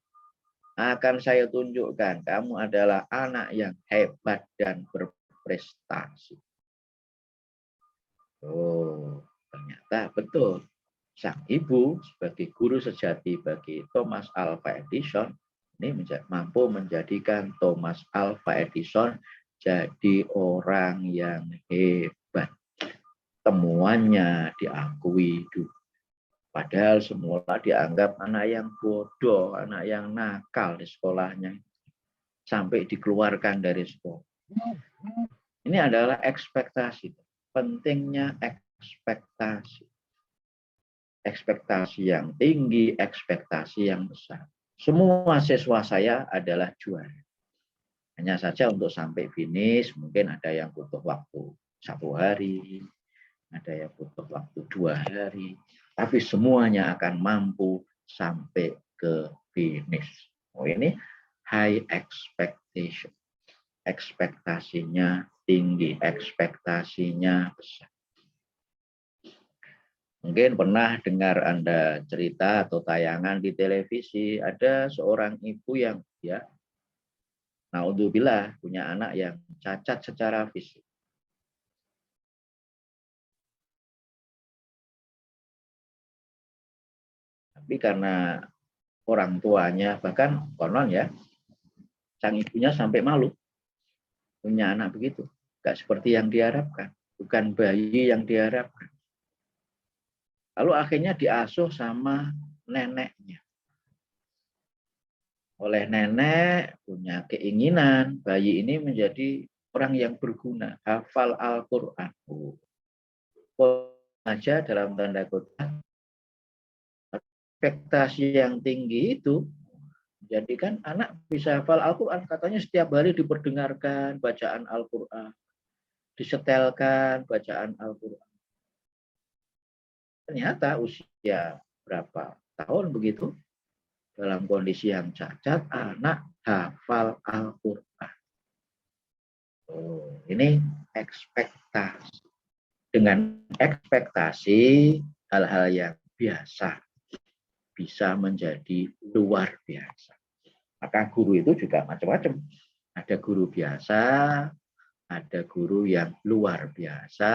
akan saya tunjukkan kamu adalah anak yang hebat dan berprestasi. Oh, ternyata betul. Sang ibu sebagai guru sejati bagi Thomas Alva Edison ini mampu menjadikan Thomas Alva Edison jadi orang yang hebat. Temuannya diakui dulu. Padahal semula dianggap anak yang bodoh, anak yang nakal di sekolahnya. Sampai dikeluarkan dari sekolah. Ini adalah ekspektasi. Pentingnya ekspektasi. Ekspektasi yang tinggi, ekspektasi yang besar. Semua siswa saya adalah juara. Hanya saja untuk sampai finish, mungkin ada yang butuh waktu 1 hari, ada yang butuh waktu 2 hari. Tapi semuanya akan mampu sampai ke finish. Oh, ini high expectation. Ekspektasinya tinggi, ekspektasinya besar. Mungkin pernah dengar Anda cerita atau tayangan di televisi, ada seorang ibu yang ya, naudzubillah, punya anak yang cacat secara fisik. Tapi karena orang tuanya, bahkan konon ya, sang ibunya sampai malu punya anak begitu. Gak seperti yang diharapkan, bukan bayi yang diharapkan. Lalu akhirnya diasuh sama neneknya. Oleh nenek punya keinginan bayi ini menjadi orang yang berguna, hafal Al-Quran. Aja dalam tanda kutip, ekspektasi yang tinggi itu jadikan anak bisa hafal Al-Quran. Katanya setiap hari diperdengarkan bacaan Al-Quran, disetelkan bacaan Al-Quran. Ternyata usia berapa tahun begitu, dalam kondisi yang cacat, anak hafal Al-Quran. Oh, ini ekspektasi. Dengan ekspektasi hal-hal yang biasa bisa menjadi luar biasa. Maka guru itu juga macam-macam. Ada guru biasa, ada guru yang luar biasa,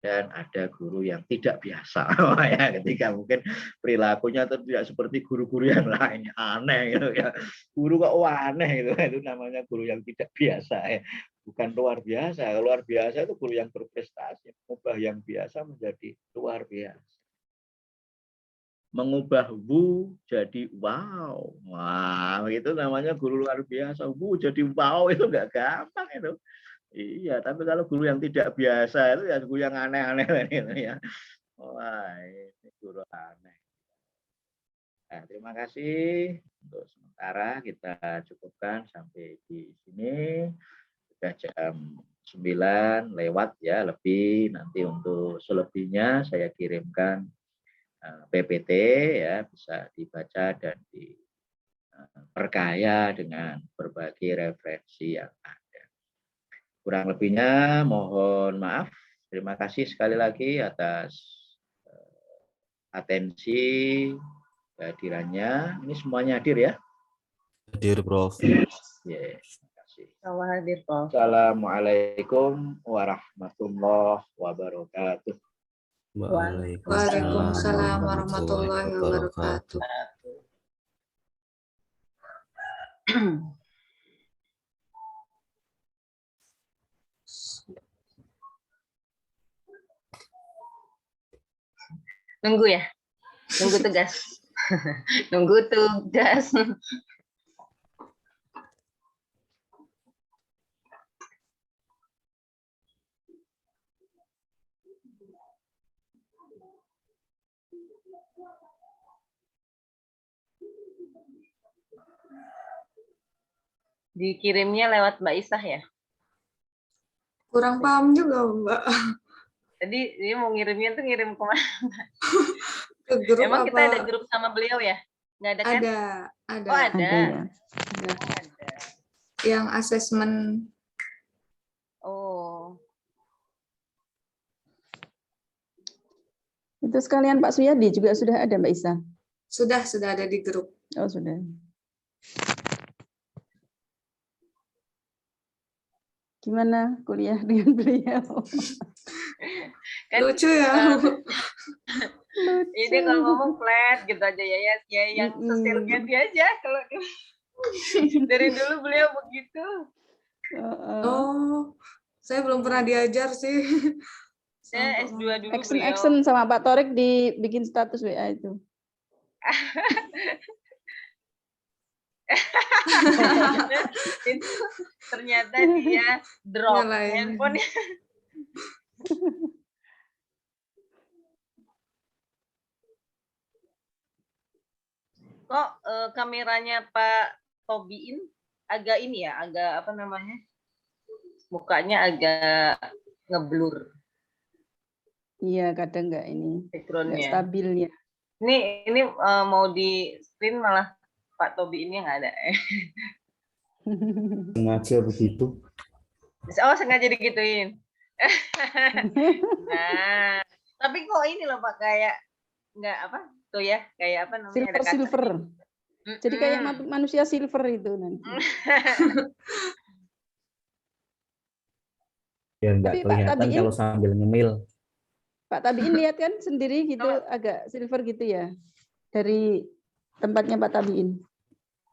dan ada guru yang tidak biasa. Ya, ketika mungkin perilakunya itu tidak seperti guru-guru yang lainnya, aneh gitu ya. Guru kok aneh gitu, itu namanya guru yang tidak biasa ya. Bukan luar biasa. Luar biasa itu guru yang berprestasi, mengubah yang biasa menjadi luar biasa. Mengubah wu jadi wow. Wah, itu namanya guru luar biasa. Wu jadi wow itu enggak gampang itu. Iya, tapi kalau guru yang tidak biasa itu ya guru yang aneh-aneh gitu ya. Wah, ini guru aneh. Nah, terima kasih. Untuk sementara kita cukupkan sampai di sini. Sudah jam 9 lewat ya, lebih. Nanti untuk selebihnya saya kirimkan PPT ya, bisa dibaca dan diperkaya dengan berbagai referensi yang ada. Kurang lebihnya mohon maaf. Terima kasih sekali lagi atas atensi kehadirannya. Ini semuanya hadir ya? Hadir, Prof. Ya, terima kasih. Sama hadir, Prof. Assalamualaikum warahmatullahi wabarakatuh. Waalaikumsalam warahmatullahi wabarakatuh. Nunggu ya, nunggu tugas. Nunggu tugas. Dikirimnya lewat Mbak Isah ya? Kurang paham juga, Mbak. Tadi dia mau ngirimnya tuh ngirim kemana? Ke grup Emang apa? kita ada grup sama beliau ya? Nggak ada kan? Ada. Oh ada. ya. Ada. Yang asesmen. Oh. Itu sekalian Pak Suyadi juga sudah ada Mbak Isa? Sudah ada di grup. Oh sudah. Gimana kuliah dengan beliau? Kan, Lucu ya. Ini kalau ngomong flat gitu aja ya yang sesirnya dia aja kalau dari dulu beliau begitu. Oh, saya belum pernah diajar sih. Saya S2 dulu Action sama Pak Torik dibikin status WA itu. Itu ternyata dia drop handphone. Kok kameranya Pak Tobiin agak ini ya, agak apa namanya? Mukanya agak ngeblur. Iya, kadang nggak ini. Backgroundnya. Nggak stabilnya. Ini mau di screen malah Pak Tobiinnya nggak ada. Sengaja begitu. Oh, sengaja digituin. Nah, tapi kok ini loh Pak kayak nggak apa tuh ya, kayak apa namanya, ada kaca. Silver. Jadi kayak manusia silver itu nanti. Ya nggak Tapi kelihatan kalau sambil ngemil. Pak Tabiin lihat kan sendiri gitu, agak silver gitu ya, dari tempatnya Pak Tabiin.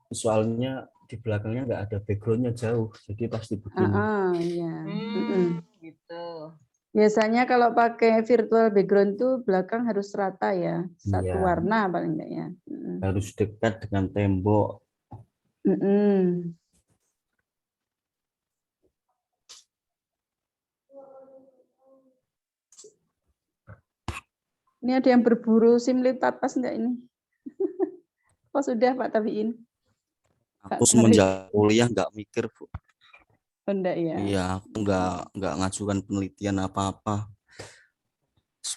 Soalnya di belakangnya nggak ada backgroundnya jauh, jadi pasti begini. Iya. Gitu. Biasanya kalau pakai virtual background tuh belakang harus rata ya, satu warna paling enggak ya. Harus dekat dengan tembok. Ini ada yang berburu SIM Lintas enggak ini? Oh sudah Pak Tabiin. Aku semenjak kuliah nggak mikir, Bu. Enggak ya? Iya, aku nggak ngajukan penelitian apa-apa.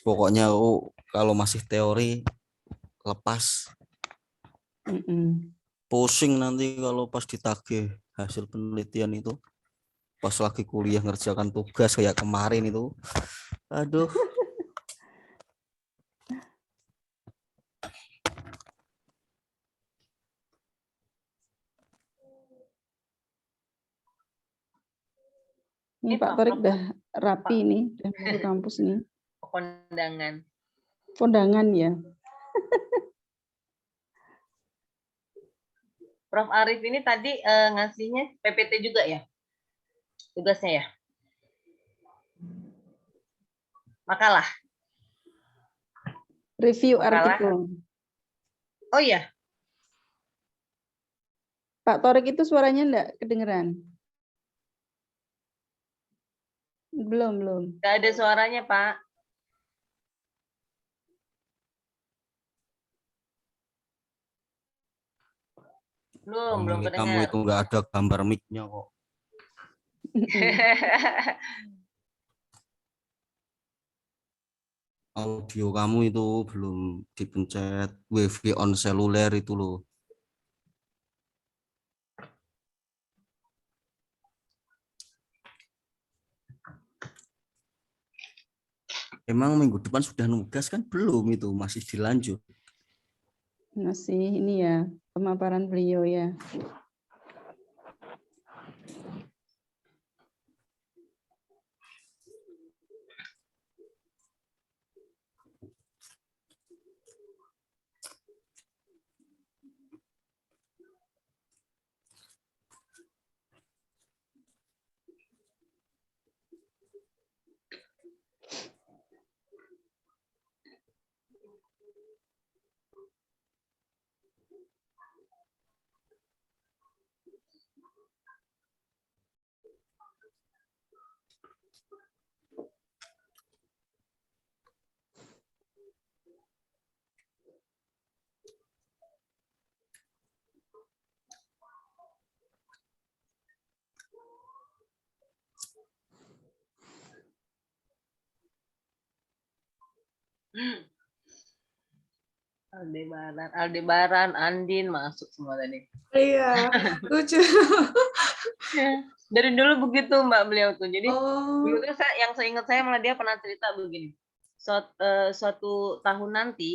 Pokoknya kalau masih teori lepas. Pusing nanti kalau pas ditagih hasil penelitian itu. Pas lagi kuliah ngerjakan tugas kayak kemarin itu. Aduh. Ini Ini Pak Pak Torik Prof. udah rapi Pak. nih, udah mau ke kampus nih. Kondangan. Kondangan ya. Prof Arif ini tadi ngasihnya PPT juga ya? Tugasnya ya? Makalah. Review Makalah. artikel. Oh iya, Pak Torik itu suaranya enggak kedengeran? Belum. nggak ada suaranya Pak. Belum Milik kamu kedengar. itu nggak ada gambar mic-nya kok. Audio kamu itu belum dipencet WiFi on seluler itu loh. Emang minggu depan sudah nugas kan? Belum itu, masih dilanjut. Masih ini ya, pemaparan beliau ya. Aldebaran, Andin masuk semua tadi. Iya, lucu. Dari dulu begitu Mbak beliau tuh. Jadi Oh, dulu tuh yang saya ingat saya malah dia pernah cerita begini. Suatu tahun nanti